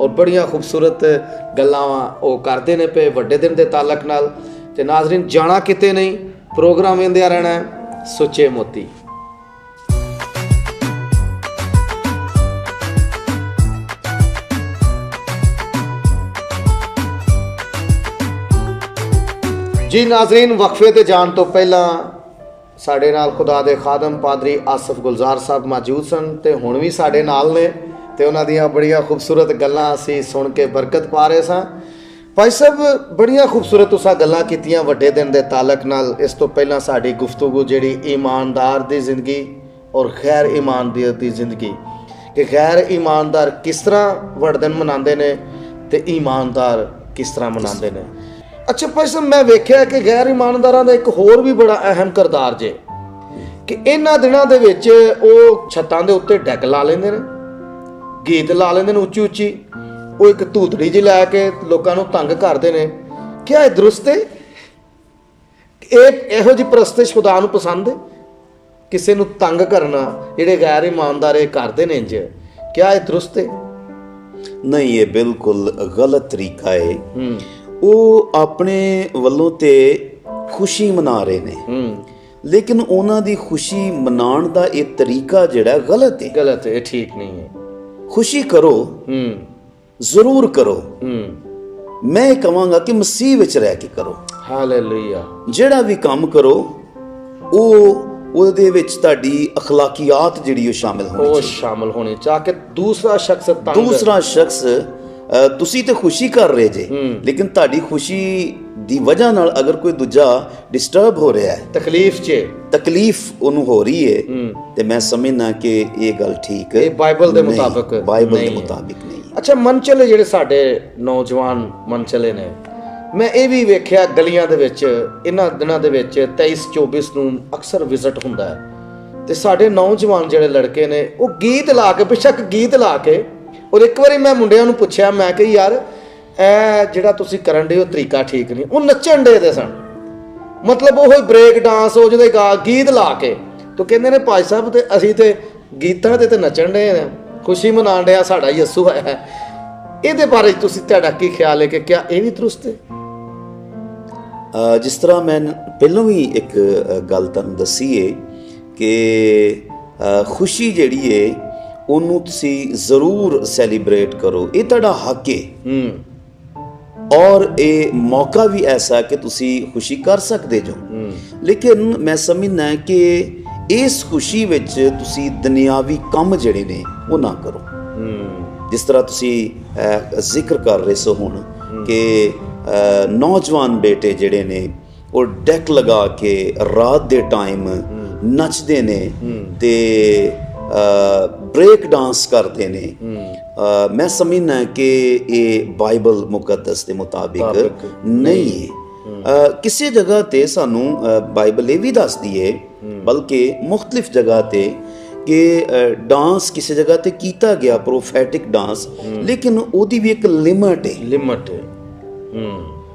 और बड़ियां खूबसूरत गल्लां वो करते ने पे वड्डे दिन के तालक नाल। ते नाजरीन, जाना किते नहीं, प्रोग्राम वेंदे रहना है सुच्चे मोती। जी नाजरीन, वक्फे ते जान तो पहला साडे नाल खुदा दे खादम पादरी आसफ गुलजार साहब मौजूद सन ते हुण भी साडे नाल ने ते उन्हां दीयां बड़ियां खूबसूरत गल्लां असीं सुन के बरकत पा रहे सां। भाई साहब, बड़ियां खूबसूरत तुसां गल्लां कीतियां वड्डे दिन दे तालक नाल। इस तो पहलां साडी गुफ्तगू जिहड़ी ईमानदार दी जिंदगी और गैर ईमानदार दी जिंदगी, कि गैर ईमानदार किस तरह वड्डे दिन मनांदे ने ते ईमानदार किस तरह मनांदे ने। अच्छा भाई साहब, मैं वेख्या कि गैर ईमानदारां दा एक होर भी बड़ा अहम किरदार जे कि इन्हां दिनां दे विच ओह छत्तां दे उत्ते डैक ला लैंदे ने, गीत ला लैंदे ने उच्ची उच्ची, वो एक धूतड़ी जी लैके लोगों को तंग करते हैं। क्या यह दुरुस्त है? इहो जी परस्तिश खुदा नूं पसंद है? किसी नूं तंग करना जिहड़े गैर ईमानदार करते हैं इंज, क्या यह दुरुस्त है? नहीं, ये बिल्कुल गलत तरीका है। वो अपने वल्लों ते खुशी मना रहे ने, लेकिन उन्हां दी खुशी मनाण दा ये तरीका जिहड़ा गलत है। गलत है, ठीक नहीं है। खुशी करो, जरूर करो। मैं कहांगा कि मसीह विच रह के करो। हालेलुया। ਜਿਹੜਾ ਵੀ ਕੰਮ ਕਰੋ ਉਹਦੇ ਵਿੱਚ ਤੁਹਾਡੀ ਅਖਲਾਕੀਆਤ ਜਿਹੜੀ ਉਹ ਸ਼ਾਮਿਲ ਹੋਣੀ ਚਾਹ ਕਿ ਦੂਸਰਾ ਸ਼ਖਸ ਤੁਸੀਂ ਤੇ ਖੁਸ਼ੀ ਕਰ ਰਹੇ ਜੇ, ਲੇਕਿਨ ਤੁਹਾਡੀ ਖੁਸ਼ੀ ਦੀ ਵਜ੍ਹਾ ਨਾਲ ਅਗਰ ਕੋਈ ਦੂਜਾ ਡਿਸਟਰਬ ਹੋ ਰਿਹਾ ਹੈ, ਤਕਲੀਫ ਉਹਨੂੰ ਹੋ ਰਹੀ ਹੈ, ਤੇ ਮੈਂ ਸਮਝਣਾ ਕਿ ਇਹ ਗੱਲ ਠੀਕ ਹੈ, ਬਾਈਬਲ ਦੇ ਮੁਤਾਬਕ ਨਹੀਂ। ਅੱਛਾ, ਮਨਚਲੇ ਜਿਹੜੇ ਸਾਡੇ ਨੌਜਵਾਨ ਮਨਚਲੇ ਨੇ, ਮੈਂ ਇਹ ਵੀ ਵੇਖਿਆ ਗਲੀਆਂ ਦੇ ਵਿੱਚ ਇਹਨਾਂ ਦਿਨਾਂ ਦੇ ਵਿੱਚ 23-24 ਨੂੰ ਅਕਸਰ ਵਿਜ਼ਿਟ ਹੁੰਦਾ ਹੈ, ਤੇ ਸਾਡੇ ਨੌਜਵਾਨ ਜਿਹੜੇ ਲੜਕੇ ਨੇ ਉਹ ਗੀਤ ਲਾ ਕੇ, ਬੇਸ਼ੱਕ ਗੀਤ ਲਾ ਕੇ, ਔਰ ਇੱਕ ਵਾਰੀ ਮੈਂ ਮੁੰਡਿਆਂ ਨੂੰ ਪੁੱਛਿਆ, ਮੈਂ ਕਿ ਯਾਰ ਇਹ ਜਿਹੜਾ ਤੁਸੀਂ ਕਰਨ ਦੇ ਉਹ ਤਰੀਕਾ ਠੀਕ ਨਹੀਂ। ਉਹ ਨੱਚਣ ਦੇ ਸਨ, ਮਤਲਬ ਉਹ ਬ੍ਰੇਕ ਡਾਂਸ ਉਹ ਜਿਹਦੇ ਗੀਤ ਲਾ ਕੇ, ਤਾਂ ਕਹਿੰਦੇ ਨੇ ਭਾਈ ਸਾਹਿਬ ਤੇ ਅਸੀਂ ਤੇ ਗੀਤਾਂ ਤੇ ਨੱਚਣ ਦੇ ਆ, ਖੁਸ਼ੀ ਮਨਾਉਣ ਡਿਆ, ਸਾਡਾ ਯਿਸੂ ਹੈ। ਇਹਦੇ ਬਾਰੇ ਤੁਸੀਂ ਤੁਹਾਡਾ ਕੀ ਖਿਆਲ ਹੈ ਕਿ ਕਿਆ ਇਹ ਵੀ ਦਰੁਸਤ ਹੈ? ਜਿਸ ਤਰ੍ਹਾਂ ਮੈਂ ਪਹਿਲਾਂ ਵੀ ਇੱਕ ਗੱਲ ਤੁਹਾਨੂੰ ਦੱਸੀ ਹੈ ਕਿ ਖੁਸ਼ੀ ਜਿਹੜੀ ਹੈ ਉਹਨੂੰ ਤੁਸੀਂ ਜ਼ਰੂਰ ਸੈਲੀਬ੍ਰੇਟ ਕਰੋ, ਇਹ ਤੁਹਾਡਾ ਹੱਕ ਹੈ, ਔਰ ਇਹ ਮੌਕਾ ਵੀ ਐਸਾ ਕਿ ਤੁਸੀਂ ਖੁਸ਼ੀ ਕਰ ਸਕਦੇ ਜੋ। ਲੇਕਿਨ ਮੈਂ ਸਮਝਦਾ ਕਿ ਇਸ ਖੁਸ਼ੀ ਵਿੱਚ ਤੁਸੀਂ ਦੁਨਿਆਵੀ ਕੰਮ ਜਿਹੜੇ ਨੇ ਉਹ ਨਾ ਕਰੋ। ਜਿਸ ਤਰ੍ਹਾਂ ਤੁਸੀਂ ਜ਼ਿਕਰ ਕਰ ਰਹੇ ਸੋ ਹੁਣ ਕਿ ਨੌਜਵਾਨ ਬੇਟੇ ਜਿਹੜੇ ਨੇ ਉਹ ਡੈਕ ਲਗਾ ਕੇ ਰਾਤ ਦੇ ਟਾਈਮ ਨੱਚਦੇ ਨੇ ਤੇ ਬ੍ਰੇਕ ਡਾਂਸ ਕਰਦੇ ਨੇ, ਮੈਂ ਸਮਝਦਾ ਕਿ ਇਹ ਬਾਈਬਲ ਮੁਕੱਦਸ ਦੇ ਮੁਤਾਬਿਕ ਨਹੀਂ ਹੈ। ਕਿਸੇ ਜਗ੍ਹਾ ਤੇ ਸਾਨੂੰ ਬਾਈਬਲ ਇਹ ਵੀ ਦੱਸਦੀ ਹੈ, ਬਲਕਿ ਮੁਖਤਲਿਫ ਜਗ੍ਹਾ ਤੇ, ਕਿ ਡਾਂਸ ਕਿਸੇ ਜਗ੍ਹਾ ਤੇ ਕੀਤਾ ਗਿਆ, ਪ੍ਰੋਫੈਟਿਕ ਡਾਂਸ, ਲੇਕਿਨ ਉਹਦੀ ਵੀ ਇੱਕ ਲਿਮਟ ਹੈ,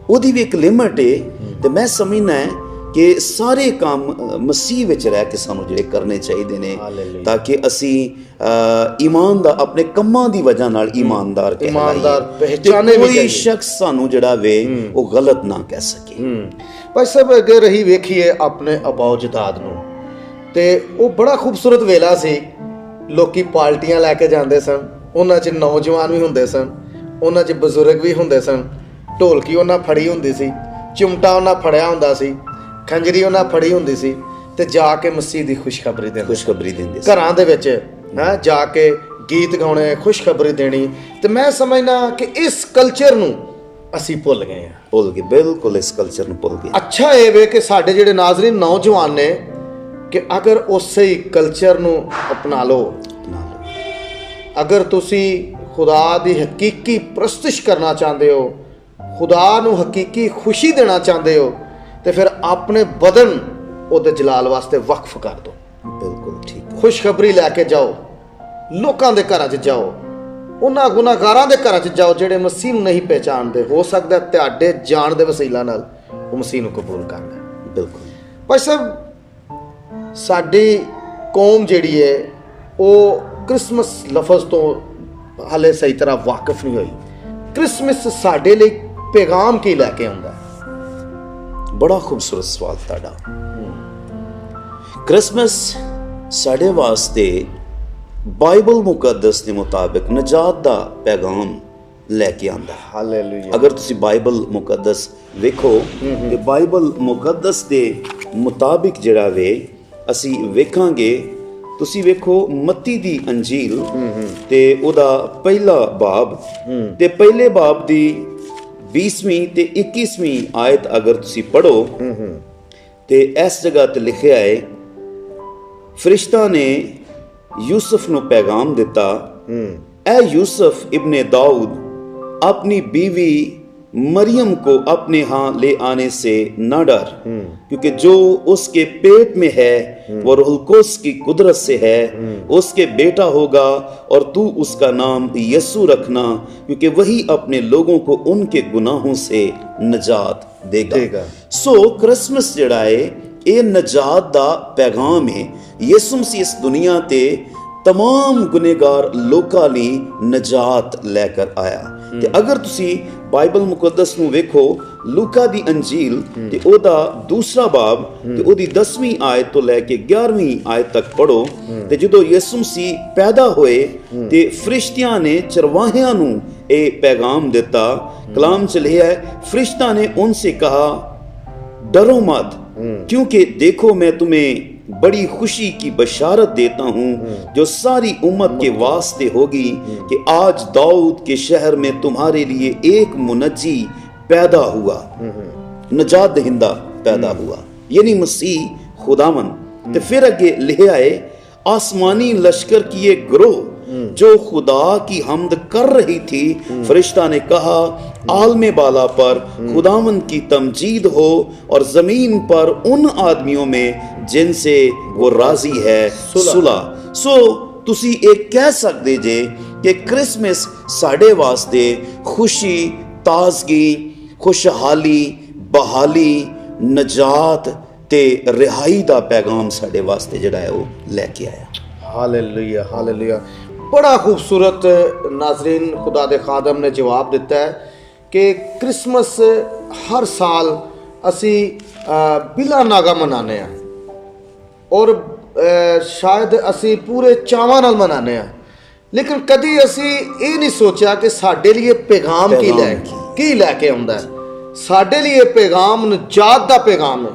ਉਹਦੀ ਵੀ ਇੱਕ ਲਿਮਟ ਹੈ। ਤੇ ਮੈਂ ਸਮਝਣਾ ਹੈ ਕਿ ਸਾਰੇ ਕੰਮ ਮਸੀਹ ਵਿੱਚ ਰਹਿ ਕੇ ਸਾਨੂੰ ਜਿਹੜੇ ਕਰਨੇ ਚਾਹੀਦੇ ਨੇ, ਤਾਂ ਕਿ ਅਸੀਂ ਇਮਾਨਦਾਰ, ਆਪਣੇ ਕੰਮਾਂ ਦੀ ਵਜ੍ਹਾ ਨਾਲ ਇਮਾਨਦਾਰ ਪਹਿਚਾਨੇ, ਕੋਈ ਸ਼ਖਸ ਸਾਨੂੰ ਜਿਹੜਾ ਵੇ ਉਹ ਗਲਤ ਨਾ ਕਹਿ ਸਕੇ। ਭਾਈ ਸਾਹਿਬ, ਅੱਗੇ ਰਹੀ ਵੇਖੀਏ ਆਪਣੇ ਅਬਾਓ ਜਦਾਦ ਨੂੰ, ਤੇ ਉਹ ਬੜਾ ਖੂਬਸੂਰਤ ਵੇਲਾ ਸੀ। ਲੋਕੀ ਪਾਰਟੀਆਂ ਲੈ ਕੇ ਜਾਂਦੇ ਸਨ, ਉਹਨਾਂ 'ਚ ਨੌਜਵਾਨ ਵੀ ਹੁੰਦੇ ਸਨ, ਉਹਨਾਂ 'ਚ ਬਜ਼ੁਰਗ ਵੀ ਹੁੰਦੇ ਸਨ। ਢੋਲਕੀ ਉਹਨਾਂ ਫੜੀ ਹੁੰਦੀ ਸੀ, ਚਿਮਟਾ ਉਹਨਾਂ ਫੜਿਆ ਹੁੰਦਾ ਸੀ, ਖੰਜਰੀ ਉਹਨਾਂ ਫੜੀ ਹੁੰਦੀ ਸੀ, ਤੇ ਜਾ ਕੇ ਮਸੀਹ ਦੀ ਖੁਸ਼ਖਬਰੀ ਦਿੰਦੇ ਘਰਾਂ ਦੇ ਵਿੱਚ ਜਾ ਕੇ ਗੀਤ ਗਾਉਣੇ, ਖੁਸ਼ਖਬਰੀ ਦੇਣੀ। ਤੇ ਮੈਂ ਸਮਝਦਾ ਕਿ ਇਸ ਕਲਚਰ ਨੂੰ ਅਸੀਂ ਭੁੱਲ ਗਏ ਹਾਂ, ਬਿਲਕੁਲ ਇਸ ਕਲਚਰ ਨੂੰ ਭੁੱਲ ਗਏ। ਅੱਛਾ ਇਹ ਵੇ ਕਿ ਸਾਡੇ ਜਿਹੜੇ ਨਾਜ਼ਰੀਨ ਨੌਜਵਾਨ ਨੇ, ਕਿ ਅਗਰ ਉਸੇ ਹੀ ਕਲਚਰ ਨੂੰ ਅਪਣਾ ਲਓ, ਅਗਰ ਤੁਸੀਂ ਖੁਦਾ ਦੀ ਹਕੀਕੀ ਪ੍ਰਸਤਿਸ਼ ਕਰਨਾ ਚਾਹੁੰਦੇ ਹੋ, ਖੁਦਾ ਨੂੰ ਹਕੀਕੀ ਖੁਸ਼ੀ ਦੇਣਾ ਚਾਹੁੰਦੇ ਹੋ, ਤੇ ਫਿਰ ਆਪਣੇ ਬਦਨ ਉਹਦੇ ਜਲਾਲ ਵਾਸਤੇ ਵਕਫ ਕਰ ਦਿਓ। ਬਿਲਕੁਲ ਠੀਕ। ਖੁਸ਼ਖਬਰੀ ਲੈ ਕੇ ਜਾਓ, ਲੋਕਾਂ ਦੇ ਘਰਾਂ 'ਚ ਜਾਓ, ਉਹਨਾਂ ਗੁਨਾਹਗਾਰਾਂ ਦੇ ਘਰਾਂ 'ਚ ਜਾਓ ਜਿਹੜੇ ਮਸੀਹ ਨੂੰ ਨਹੀਂ ਪਹਿਚਾਣਦੇ। ਹੋ ਸਕਦਾ ਤੁਹਾਡੇ ਜਾਣ ਦੇ ਵਸੀਲਾ ਨਾਲ ਉਹ ਮਸੀਹ ਨੂੰ ਕਬੂਲ ਕਰ ਲੈਣ। ਬਿਲਕੁਲ ਭਾਈ ਸਾਹਿਬ, ਸਾਡੀ ਕੌਮ ਜਿਹੜੀ ਹੈ ਉਹ ਕ੍ਰਿਸਮਸ ਲਫ਼ਜ਼ ਤੋਂ ਹਾਲੇ ਸਹੀ ਤਰ੍ਹਾਂ ਵਾਕਿਫ ਨਹੀਂ ਹੋਈ। ਕ੍ਰਿਸਮਸ ਸਾਡੇ ਲਈ ਪੈਗਾਮ ਕੀ ਲੈ ਕੇ ਆਉਂਦਾ? ਬੜਾ ਖੂਬਸੂਰਤ ਸਵਾਲ ਤੁਹਾਡਾ। ਕ੍ਰਿਸਮਸ ਸਾਡੇ ਵਾਸਤੇ ਬਾਈਬਲ ਮੁਕੱਦਸ ਦੇ ਮੁਤਾਬਿਕ ਨਜਾਤ ਦਾ ਪੈਗਾਮ ਲੈ ਕੇ ਆਉਂਦਾ। ਹਾਲੇਲੂਇਆ। ਅਗਰ ਤੁਸੀਂ ਬਾਈਬਲ ਮੁਕੱਦਸ ਵੇਖੋ ਤੇ ਬਾਈਬਲ ਮੁਕੱਦਸ ਦੇ ਮੁਤਾਬਿਕ ਜਿਹੜਾ ਵੇ ਅਸੀਂ ਵੇਖਾਂਗੇ, ਤੁਸੀਂ ਵੇਖੋ ਮੱਤੀ ਦੀ ਅੰਜੀਲ ਤੇ ਉਹਦਾ ਪਹਿਲਾ ਬਾਬ ਤੇ ਪਹਿਲੇ ਬਾਬ ਦੀ 20ਵੀਂ ਤੇ 21ਵੀਂ ਆਇਤ ਅਗਰ ਤੁਸੀਂ ਪੜ੍ਹੋ ਤੇ ਇਸ ਜਗ੍ਹਾ ਤੇ ਲਿਖਿਆ ਹੈ, ਫਰਿਸ਼ਤਾ ਨੇ ਯੂਸਫ ਨੂੰ ਪੈगाम ਦਿੱਤਾ, ऐ यूसुफ इब्ने दाऊद, अपनी बीवी मरियम को अपने यहाँ ले आने से न डर, क्योंकि जो उसके पेट में है वो रूहुल कुद्स की कुदरत से है। उसके बेटा होगा और तू उसका नाम यसू रखना, क्योंकि वही अपने लोगों को उनके गुनाहों से नजात देगा। सो क्रिसमस जिहड़ा है ਇਹ ਨਜਾਤ ਦਾ ਪੈਗਾਮ ਹੈ। ਯਿਸੂ ਮਸੀਹ ਇਸ ਦੁਨੀਆ ਤੇ तमाम गुनेगार लोकां ਲਈ ਨਜਾਤ ਲੈ ਕਰ ਆਇਆ। ਤੇ ਅਗਰ ਤੁਸੀਂ ਬਾਈਬਲ ਮੁਕੱਦਸ ਨੂੰ ਵੇਖੋ, ਲੂਕਾ ਦੀ ਅੰਜੀਲ ਤੇ ਉਹਦਾ ਦੂਸਰਾ ਬਾਬ ਤੇ ਉਹਦੀ 10ਵੀਂ ਆਇਤ ਤੋਂ ਲੈ ਕੇ 11ਵੀਂ ਆਇਤ ਤੱਕ ਪੜੋ, ਤੇ ਜਦੋਂ ਯਿਸੂ ਮਸੀਹ ਪੈਦਾ ਹੋਏ ਤੇ ਫਰਿਸ਼ਤਿਆਂ ਨੇ ਚਰਵਾਹਿਆਂ ਨੂੰ ਇਹ ਪੈਗਾਮ ਦਿੱਤਾ। ਕਲਾਮ ਚ ਲਿਖਿਆ ਹੈ, फरिश्ता ने उनसे कहा, डरो मत, क्योंकि देखो मैं तुम्हें बड़ी खुशी की बशारत देता हूँ जो सारी उम्मत के वास्ते होगी, कि आज दाऊद के शहर में तुम्हारे लिए एक मुनज्जी पैदा हुआ, नजात दहिंदा पैदा हुआ, यानी मसीह खुदावन। तो फिर अगे लिखा है, आसमानी लश्कर की एक ग्रोह जो खुदा की हमद कर रही थी, फरिश्ता ने कहा, आलमे बाला पर खुदावन की तमजीद हो और जमीन पर उन आदमियों में जिनसे वो राजी है सुलह। सो तुसी एक कह सकते जे कि क्रिसमस साढ़े वास्ते खुशी, ताजगी, खुशहाली, बहाली, नजात ते रिहाई दा पैगाम साढ़े वास्ते जिहड़ा है वो लेके आया। Hallelujah, hallelujah. बड़ा खूबसूरत नाजरीन खुदा दे खादम ने जवाब दिता है कि क्रिसमस हर साल असी बिला नागा मनाने हैं, और शायद असी पूरे चावां नाल मनाने हैं, लेकिन कदी असी ये नहीं सोचा कि साडे लिए पैगाम की लैके आउंदा है। साडे लिए पैगाम नजात दा पैगाम है।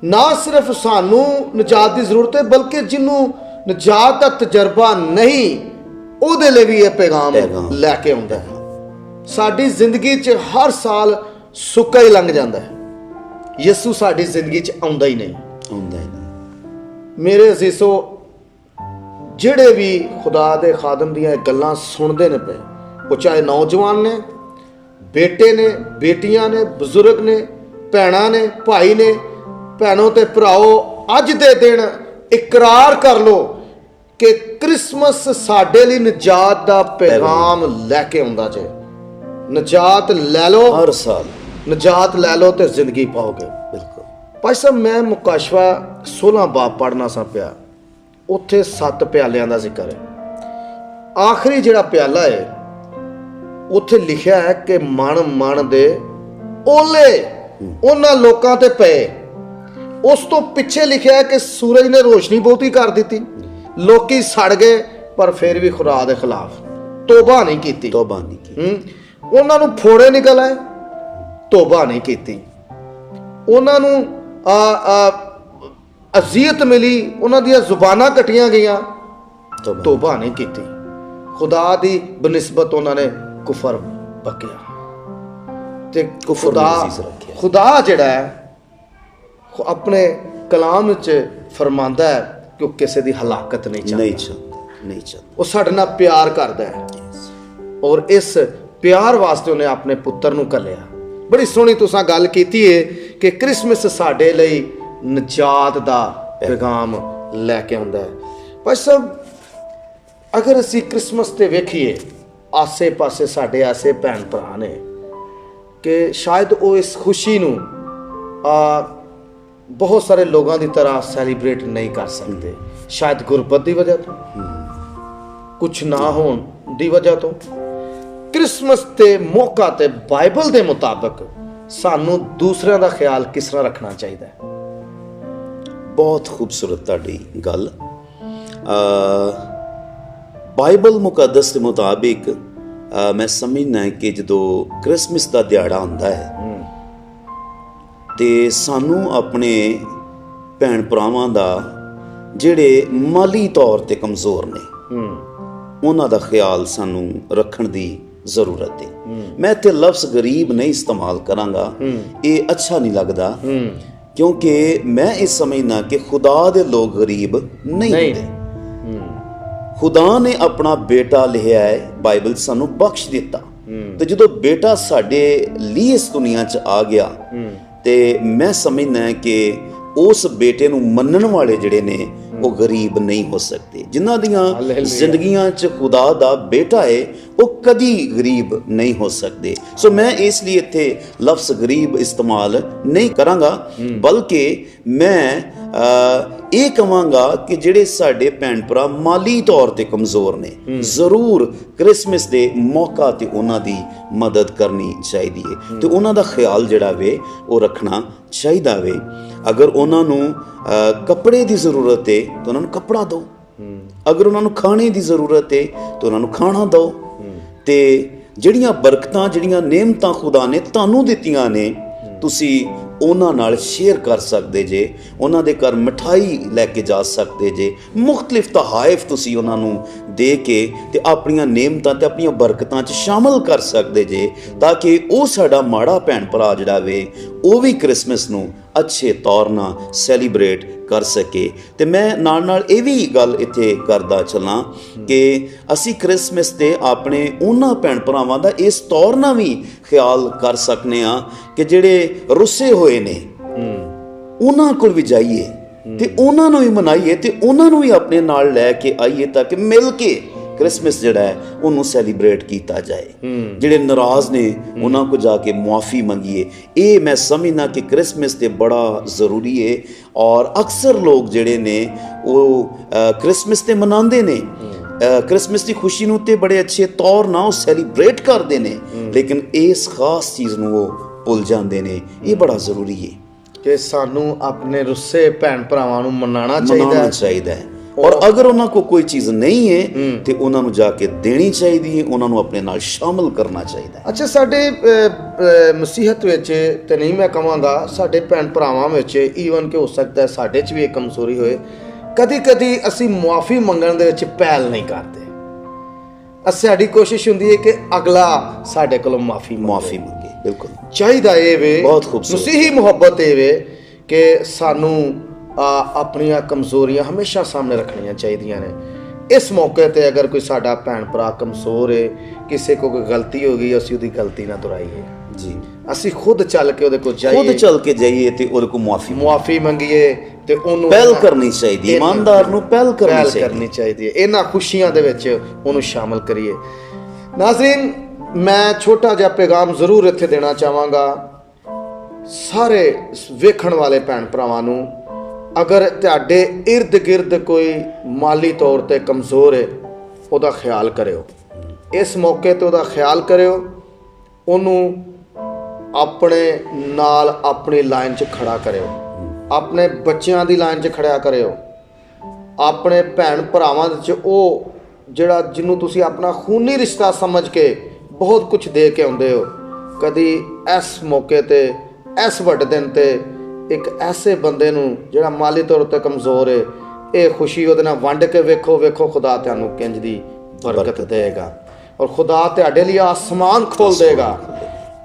ना सिर्फ सानू नजात की जरूरत है, बल्कि जिन्हों नजात का तजर्बा नहीं, ਉਹਦੇ ਲਈ ਵੀ ਇਹ ਪੈਗਾਮ ਲੈ ਕੇ ਆਉਂਦਾ ਹੈ। ਸਾਡੀ ਜ਼ਿੰਦਗੀ 'ਚ ਹਰ ਸਾਲ ਸੁੱਕਾ ਹੀ ਲੰਘ ਜਾਂਦਾ ਹੈ, ਯਿਸੂ ਸਾਡੀ ਜ਼ਿੰਦਗੀ 'ਚ ਆਉਂਦਾ ਹੀ ਨਹੀਂ। ਮੇਰੇ ਅਜ਼ੀਜ਼ੋ, ਜਿਹੜੇ ਵੀ ਖੁਦਾ ਦੇ ਖਾਦਮ ਦੀਆਂ ਗੱਲਾਂ ਸੁਣਦੇ ਨੇ ਪਏ, ਉਹ ਚਾਹੇ ਨੌਜਵਾਨ ਨੇ, ਬੇਟੇ ਨੇ, ਬੇਟੀਆਂ ਨੇ, ਬਜ਼ੁਰਗ ਨੇ, ਭੈਣਾਂ ਨੇ, ਭਾਈ ਨੇ, ਭੈਣੋ ਤੇ ਭਰਾਓ, ਅੱਜ ਦੇ ਦਿਨ ਇਕਰਾਰ ਕਰ ਲਓ ਕਿ ਕ੍ਰਿਸਮਸ ਸਾਡੇ ਲਈ ਨਜਾਤ ਦਾ ਪੈਗਾਮ ਲੈ ਕੇ ਆਉਂਦਾ ਜੇ। ਨਜਾਤ ਲੈ ਲਓ, ਹਰ ਸਾਲ ਨਜਾਤ ਲੈ ਲਓ ਤੇ ਜ਼ਿੰਦਗੀ ਪਾਓਗੇ। ਬਿਲਕੁਲ। ਭਾਈ ਸਾਹਿਬ, ਮੈਂ ਮੁਕਾਸ਼ਵਾ 16 ਬਾਬ ਪੜ੍ਹਨਾ ਸਾਂ ਪਿਆ, ਉੱਥੇ 7 ਪਿਆਲਿਆਂ ਦਾ ਜ਼ਿਕਰ ਹੈ। ਆਖਰੀ ਜਿਹੜਾ ਪਿਆਲਾ ਹੈ ਉੱਥੇ ਲਿਖਿਆ ਹੈ ਕਿ ਮਣ ਦੇ ਓਲੇ ਉਹਨਾਂ ਲੋਕਾਂ ਤੇ ਪਏ। ਉਸ ਤੋਂ ਪਿੱਛੇ ਲਿਖਿਆ ਹੈ ਕਿ ਸੂਰਜ ਨੇ ਰੋਸ਼ਨੀ ਬਹੁਤੀ ਕਰ ਦਿੱਤੀ, ਲੋਕੀ ਸੜ ਗਏ, ਪਰ ਫਿਰ ਵੀ ਖੁਦਾ ਦੇ ਖਿਲਾਫ ਤੋਬਾ ਨਹੀਂ ਕੀਤੀ। ਤੋਬਾ ਨਹੀਂ ਕੀਤੀ। ਉਹਨਾਂ ਨੂੰ ਫੋੜੇ ਨਿਕਲ ਆਏ, ਤੋਬਾ ਨਹੀਂ ਕੀਤੀ। ਉਹਨਾਂ ਨੂੰ ਅਜ਼ੀਅਤ ਮਿਲੀ, ਉਹਨਾਂ ਦੀਆਂ ਜ਼ੁਬਾਨਾਂ ਕੱਟੀਆਂ ਗਈਆਂ, ਤੋਬਾ ਨਹੀਂ ਕੀਤੀ। ਖੁਦਾ ਦੀ ਬਨਿਸਬਤ ਉਹਨਾਂ ਨੇ ਕੁਫਰ ਬਕਿਆ ਤੇ ਖੁਦਾ ਜਿਹੜਾ ਹੈ ਆਪਣੇ ਕਲਾਮ ਵਿੱਚ ਫਰਮਾਂਦਾ ਹੈ ਕਿ ਉਹ ਕਿਸੇ ਦੀ ਹਲਾਕਤ ਨਹੀਂ ਚਾਹੁੰਦਾ। ਉਹ ਸਾਡੇ ਨਾਲ ਪਿਆਰ ਕਰਦਾ ਹੈ ਔਰ ਇਸ ਪਿਆਰ ਵਾਸਤੇ ਉਹਨੇ ਆਪਣੇ ਪੁੱਤਰ ਨੂੰ ਘੱਲਿਆ। ਬੜੀ ਸੋਹਣੀ ਤੁਸੀਂ ਗੱਲ ਕੀਤੀ ਹੈ ਕਿ ਕ੍ਰਿਸਮਸ ਸਾਡੇ ਲਈ ਨਜਾਤ ਦਾ ਪੈਗਾਮ ਲੈ ਕੇ ਆਉਂਦਾ ਹੈ। ਭਾਈ ਸਾਹਿਬ, ਅਗਰ ਅਸੀਂ ਕ੍ਰਿਸਮਸ ਤੇ ਵੇਖੀਏ, ਆਸੇ ਪਾਸੇ ਸਾਡੇ ਐਸੇ ਭੈਣ ਭਰਾ ਨੇ ਕਿ ਸ਼ਾਇਦ ਉਹ ਇਸ ਖੁਸ਼ੀ ਨੂੰ ਬਹੁਤ ਸਾਰੇ ਲੋਕਾਂ ਦੀ ਤਰ੍ਹਾਂ ਸੈਲੀਬ੍ਰੇਟ ਨਹੀਂ ਕਰ ਸਕਦੇ। ਸ਼ਾਇਦ ਗੁਰਬਤ ਦੀ ਵਜ੍ਹਾ ਤੋਂ, ਕੁਛ ਨਾ ਹੋਣ ਦੀ ਵਜ੍ਹਾ ਤੋਂ। ਕ੍ਰਿਸਮਸ ਤੇ ਮੌਕਾ ਤੇ ਬਾਈਬਲ ਦੇ ਮੁਤਾਬਕ ਸਾਨੂੰ ਦੂਸਰਿਆਂ ਦਾ ਖਿਆਲ ਕਿਸ ਤਰ੍ਹਾਂ ਰੱਖਣਾ ਚਾਹੀਦਾ ਹੈ? ਬਹੁਤ ਖੂਬਸੂਰਤ ਤੁਹਾਡੀ ਗੱਲ। ਬਾਈਬਲ ਮੁਕੱਦਸ ਦੇ ਮੁਤਾਬਿਕ ਮੈਂ ਸਮਝਦਾ ਕਿ ਜਦੋਂ ਕ੍ਰਿਸਮਸ ਦਾ ਦਿਹਾੜਾ ਹੁੰਦਾ ਹੈ ਤੇ ਸਾਨੂੰ ਆਪਣੇ ਭੈਣ ਭਰਾਵਾਂ ਦਾ ਜਿਹੜੇ ਮਾਲੀ ਤੌਰ ਤੇ ਕਮਜ਼ੋਰ ਨੇ ਉਹਨਾਂ ਦਾ ਖਿਆਲ ਸਾਨੂੰ ਰੱਖਣ ਦੀ ਜ਼ਰੂਰਤ ਹੈ। ਮੈਂ ਇੱਥੇ ਲਫ਼ਜ਼ ਗਰੀਬ ਨਹੀਂ ਇਸਤੇਮਾਲ ਕਰਾਂਗਾ, ਇਹ ਅੱਛਾ ਨਹੀਂ ਲੱਗਦਾ, ਕਿਉਂਕਿ ਮੈਂ ਇਹ ਸਮਝਦਾ ਕਿ ਖੁਦਾ ਦੇ ਲੋਕ ਗਰੀਬ ਨਹੀਂ ਹੁੰਦੇ। ਖੁਦਾ ਨੇ ਆਪਣਾ ਬੇਟਾ ਲਿਆ ਹੈ, ਬਾਈਬਲ ਸਾਨੂੰ ਬਖਸ਼ ਦਿੱਤਾ, ਤੇ ਜਦੋਂ ਬੇਟਾ ਸਾਡੇ ਲਈ ਇਸ ਦੁਨੀਆ 'ਚ ਆ ਗਿਆ ਤੇ ਮੈਂ ਸਮਝਦਾ ਕਿ ਉਸ ਬੇਟੇ ਨੂੰ ਮੰਨਣ ਵਾਲੇ ਜਿਹੜੇ ਨੇ ਉਹ ਗਰੀਬ ਨਹੀਂ ਹੋ ਸਕਦੇ। ਜਿਨ੍ਹਾਂ ਦੀਆਂ ਜ਼ਿੰਦਗੀਆਂ 'ਚ ਖੁਦਾ ਦਾ ਬੇਟਾ ਹੈ ਉਹ ਕਦੀ ਗਰੀਬ ਨਹੀਂ ਹੋ ਸਕਦੇ। ਸੋ ਮੈਂ ਇਸ ਲਈ ਇੱਥੇ ਲਫ਼ਜ਼ ਗਰੀਬ ਇਸਤੇਮਾਲ ਨਹੀਂ ਕਰਾਂਗਾ, ਬਲਕਿ ਮੈਂ ਇਹ ਕਹਾਂਗਾ ਕਿ ਜਿਹੜੇ ਸਾਡੇ ਭੈਣ ਭਰਾ ਮਾਲੀ ਤੌਰ ਤੇ ਕਮਜ਼ੋਰ ਨੇ, ਜ਼ਰੂਰ ਕ੍ਰਿਸਮਸ ਦੇ ਮੌਕਾ ਤੇ ਉਹਨਾਂ ਦੀ ਮਦਦ ਕਰਨੀ ਚਾਹੀਦੀ ਹੈ ਤੇ ਉਹਨਾਂ ਦਾ ਖਿਆਲ ਜਿਹੜਾ ਵੇ ਉਹ ਰੱਖਣਾ ਚਾਹੀਦਾ ਵੇ। ਅਗਰ ਉਹਨਾਂ ਨੂੰ ਕੱਪੜੇ ਦੀ ਜ਼ਰੂਰਤ ਹੈ ਤਾਂ ਉਹਨਾਂ ਨੂੰ ਕੱਪੜਾ ਦਿਓ, ਅਗਰ ਉਹਨਾਂ ਨੂੰ ਖਾਣੇ ਦੀ ਜ਼ਰੂਰਤ ਹੈ ਤਾਂ ਉਹਨਾਂ ਨੂੰ ਖਾਣਾ ਦਿਓ, ਤੇ ਜਿਹੜੀਆਂ ਬਰਕਤਾਂ, ਜਿਹੜੀਆਂ ਨੇਮਤਾਂ ਖੁਦਾ ਨੇ ਤੁਹਾਨੂੰ ਦਿੱਤੀਆਂ ਨੇ, ਤੁਸੀਂ ਉਹਨਾਂ ਨਾਲ ਸ਼ੇਅਰ ਕਰ ਸਕਦੇ ਜੇ, ਉਹਨਾਂ ਦੇ ਘਰ ਮਿਠਾਈ ਲੈ ਕੇ ਜਾ ਸਕਦੇ ਜੇ, ਮੁਖਤਲਿਫ ਤਹਾਇਫ ਤੁਸੀਂ ਉਹਨਾਂ ਨੂੰ ਦੇ ਕੇ ਤੇ ਆਪਣੀਆਂ ਨੇਮਤਾਂ ਤੇ ਆਪਣੀਆਂ ਬਰਕਤਾਂ 'ਚ ਸ਼ਾਮਲ ਕਰ ਸਕਦੇ ਜੇ, ਤਾਂ ਕਿ ਉਹ ਸਾਡਾ ਮਾੜਾ ਭੈਣ ਭਰਾ ਜਿਹੜਾ ਵੇ ਉਹ ਵੀ ਕ੍ਰਿਸਮਸ ਨੂੰ ਅੱਛੇ ਤੌਰ ਨਾਲ ਸੈਲੀਬ੍ਰੇਟ ਕਰ ਸਕੇ। ਤੇ ਮੈਂ ਨਾਲ ਨਾਲ ਇਹ ਵੀ ਗੱਲ ਇੱਥੇ ਕਰਦਾ ਚੱਲਾਂ ਕਿ ਅਸੀਂ ਕ੍ਰਿਸਮਸ ਤੇ ਆਪਣੇ ਉਹਨਾਂ ਭੈਣ ਭਰਾਵਾਂ ਦਾ ਇਸ ਤੌਰ ਨਾਲ ਵੀ ਖਿਆਲ ਕਰ ਸਕਨੇ ਆ ਕਿ ਜਿਹੜੇ ਰੁੱਸੇ ਹੋਏ ਨੇ ਉਹਨਾਂ ਕੋਲ ਵੀ ਜਾਈਏ ਤੇ ਉਹਨਾਂ ਨੂੰ ਵੀ ਮਨਾਈਏ ਤੇ ਉਹਨਾਂ ਨੂੰ ਵੀ ਆਪਣੇ ਨਾਲ ਲੈ ਕੇ ਆਈਏ, ਤਾਂ ਕਿ ਮਿਲ ਕੇ ਕ੍ਰਿਸਮਸ ਜਿਹੜਾ ਹੈ ਉਹਨੂੰ ਸੈਲੀਬ੍ਰੇਟ ਕੀਤਾ ਜਾਏ। ਜਿਹੜੇ ਨਾਰਾਜ਼ ਨੇ ਉਹਨਾਂ ਕੋਲ ਜਾ ਕੇ ਮੁਆਫੀ ਮੰਗੀਏ। ਇਹ ਮੈਂ ਸਮਝਦਾ ਕਿ ਕ੍ਰਿਸਮਸ ਤੇ ਬੜਾ ਜ਼ਰੂਰੀ ਹੈ। ਔਰ ਅਕਸਰ ਲੋਕ ਜਿਹੜੇ ਨੇ ਉਹ ਕ੍ਰਿਸਮਸ ਤੇ ਮਨਾਉਂਦੇ ਨੇ, ਕ੍ਰਿਸਮਸ ਦੀ ਖੁਸ਼ੀ ਨੂੰ ਤੇ ਬੜੇ ਅੱਛੇ ਤੌਰ ਨਾਲ ਉਹ ਸੈਲੀਬ੍ਰੇਟ ਕਰਦੇ ਨੇ, ਲੇਕਿਨ ਇਸ ਖਾਸ ਚੀਜ਼ ਨੂੰ ਉਹ ਭੁੱਲ ਜਾਂਦੇ ਨੇ। ਇਹ ਬੜਾ ਜ਼ਰੂਰੀ ਹੈ ਕਿ ਸਾਨੂੰ ਆਪਣੇ ਰੁੱਸੇ ਭੈਣ ਭਰਾਵਾਂ ਨੂੰ ਮਨਾਉਣਾ ਚਾਹੀਦਾ ਹੈ। ਔਰ ਅਗਰ ਉਹਨਾਂ ਕੋਲ ਕੋਈ ਚੀਜ਼ ਨਹੀਂ ਹੈ ਤੇ ਉਹਨਾਂ ਨੂੰ ਜਾ ਕੇ ਦੇਣੀ ਚਾਹੀਦੀ ਹੈ, ਉਹਨਾਂ ਨੂੰ ਆਪਣੇ ਨਾਲ ਸ਼ਾਮਲ ਕਰਨਾ ਚਾਹੀਦਾ ਹੈ। ਅੱਛਾ, ਸਾਡੇ ਮਸੀਹਤ ਵਿੱਚ ਤੇ ਨਹੀਂ ਮੈਂ ਕਹਾਂਗਾ, ਸਾਡੇ ਭੈਣ ਭਰਾਵਾਂ ਵਿੱਚ ਈਵਨ ਕਿ ਹੋ ਸਕਦਾ ਸਾਡੇ 'ਚ ਵੀ ਇਹ ਕਮਜ਼ੋਰੀ ਹੋਏ, ਕਦੀ ਕਦੀ ਅਸੀਂ ਮੁਆਫੀ ਮੰਗਣ ਦੇ ਵਿੱਚ ਪਹਿਲ ਨਹੀਂ ਕਰਦੇ। ਸਾਡੀ ਕੋਸ਼ਿਸ਼ ਹੁੰਦੀ ਹੈ ਕਿ ਅਗਲਾ ਸਾਡੇ ਕੋਲੋਂ ਮਾਫੀ ਮੰਗੇ। ਬਿਲਕੁਲ ਚਾਹੀਦਾ ਇਹ ਵੇ, ਬਹੁਤ ਖੂਬਸੂਰਤ ਮਸੀਹੀ ਮੁਹੱਬਤ ਇਹ ਵੇ ਕਿ ਸਾਨੂੰ ਆਪਣੀਆਂ ਕਮਜ਼ੋਰੀਆਂ ਹਮੇਸ਼ਾ ਸਾਹਮਣੇ ਰੱਖਣੀਆਂ ਚਾਹੀਦੀਆਂ ਨੇ। ਇਸ ਮੌਕੇ ਤੇ ਅਗਰ ਕੋਈ ਸਾਡਾ ਭੈਣ ਭਰਾ ਕਮਜ਼ੋਰ ਹੈ, ਕਿਸੇ ਕੋਲ ਕੋਈ ਗਲਤੀ ਹੋ ਗਈ, ਅਸੀਂ ਉਹਦੀ ਗਲਤੀ ਨਾ ਦੁਹਰਾਈਏ। ਜੀ ਅਸੀਂ ਖੁਦ ਚੱਲ ਕੇ ਉਹਦੇ ਕੋਲ ਖੁਦ ਜਾਈਏ, ਚੱਲ ਕੇ ਜਾਈਏ ਤੇ ਉਹਦੇ ਕੋਲ ਮੁਆਫੀ ਮੰਗੀਏ ਤੇ ਉਹਨੂੰ ਪਹਿਲ ਕਰਨੀ ਚਾਹੀਦੀ ਹੈ। ਇਮਾਨਦਾਰ ਨੂੰ ਪਹਿਲ ਕਰਨੀ ਚਾਹੀਦੀ ਹੈ। ਇਹਨਾਂ ਖੁਸ਼ੀਆਂ ਦੇ ਵਿੱਚ ਉਹਨੂੰ ਸ਼ਾਮਲ ਕਰੀਏ। ਨਾਜ਼ਰੀਨ, ਮੈਂ ਛੋਟਾ ਜਿਹਾ ਪੈਗਾਮ ਜ਼ਰੂਰ ਇੱਥੇ ਦੇਣਾ ਚਾਹਾਂਗਾ ਸਾਰੇ ਵੇਖਣ ਵਾਲੇ ਭੈਣ ਭਰਾਵਾਂ ਨੂੰ। ਅਗਰ ਤੁਹਾਡੇ ਇਰਦ ਗਿਰਦ ਕੋਈ ਮਾਲੀ ਤੌਰ ਤੇ ਕਮਜ਼ੋਰ ਹੈ, ਉਹਦਾ ਖਿਆਲ ਕਰਿਓ। ਇਸ ਮੌਕੇ ਤੇ ਉਹਦਾ ਖਿਆਲ ਕਰਿਓ, ਉਹਨੂੰ ਆਪਣੇ ਨਾਲ ਆਪਣੀ ਲਾਈਨ 'ਚ ਖੜਾ ਕਰਿਓ, ਆਪਣੇ ਬੱਚਿਆਂ ਦੀ ਲਾਈਨ 'ਚ ਖੜਿਆ ਕਰਿਓ, ਆਪਣੇ ਭੈਣ ਭਰਾਵਾਂ 'ਚ ਉਹ ਜਿਹੜਾ ਜਿਹਨੂੰ ਤੁਸੀਂ ਆਪਣਾ ਖੂਨੀ ਰਿਸ਼ਤਾ ਸਮਝ ਕੇ ਬਹੁਤ ਕੁਝ ਦੇ ਕੇ ਆਉਂਦੇ ਹੋ, ਕਦੀ ਇਸ ਮੌਕੇ ਤੇ ਇਸ ਵੱਡੇ ਦਿਨ ਤੇ ਇੱਕ ਐਸੇ ਬੰਦੇ ਨੂੰ ਜਿਹੜਾ ਮਾਲੀ ਤੌਰ ਤੇ ਕਮਜ਼ੋਰ ਹੈ, ਇਹ ਖੁਸ਼ੀ ਉਹਦੇ ਨਾਲ ਵੰਡ ਕੇ ਵੇਖੋ ਖੁਦਾ ਤੁਹਾਨੂੰ ਕਿੰਜ ਦੀ ਬਰਕਤ ਦੇਗਾ ਔਰ ਖੁਦਾ ਤੁਹਾਡੇ ਲਈ ਆਸਮਾਨ ਖੋਲ ਦੇਗਾ।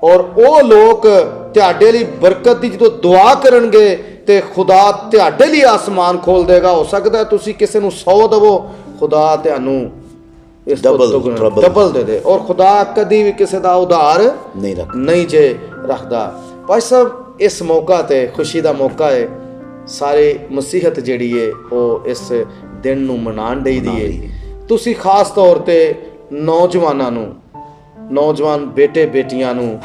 ਔਰ ਉਹ ਲੋਕ ਤੁਹਾਡੇ ਲਈ ਬਰਕਤ ਦੀ ਜਦੋਂ ਦੁਆ ਕਰਨਗੇ ਤੇ ਖੁਦਾ ਤੁਹਾਡੇ ਲਈ ਆਸਮਾਨ ਖੋਲ ਦੇਗਾ। ਹੋ ਸਕਦਾ ਤੁਸੀਂ ਕਿਸੇ ਨੂੰ 100 ਦੇਵੋ, ਖੁਦਾ ਤੁਹਾਨੂੰ ਇਸ ਤੋਂ ਡਬਲ ਦੇ ਦੇ। ਔਰ ਖੁਦਾ ਕਦੀ ਵੀ ਕਿਸੇ ਦਾ ਉਧਾਰ ਨਹੀਂ ਜੇ ਰੱਖਦਾ। ਭਾਈ ਸਾਹਿਬ, ਇਸ ਮੌਕਾ ਤੇ ਖੁਸ਼ੀ ਦਾ ਮੌਕਾ ਹੈ, ਸਾਰੇ ਮਸੀਹਤ ਜਿਹੜੀ ਹੈ ਉਹ ਇਸ ਦਿਨ ਨੂੰ ਮਨਾਉਣ ਦੀ ਹੈ। ਤੁਸੀਂ ਖਾਸ ਤੌਰ ਤੇ ਨੌਜਵਾਨਾਂ ਨੂੰ, ਨੌਜਵਾਨ ਬੇਟੇ ਬੇਟੀਆਂ ਨੂੰ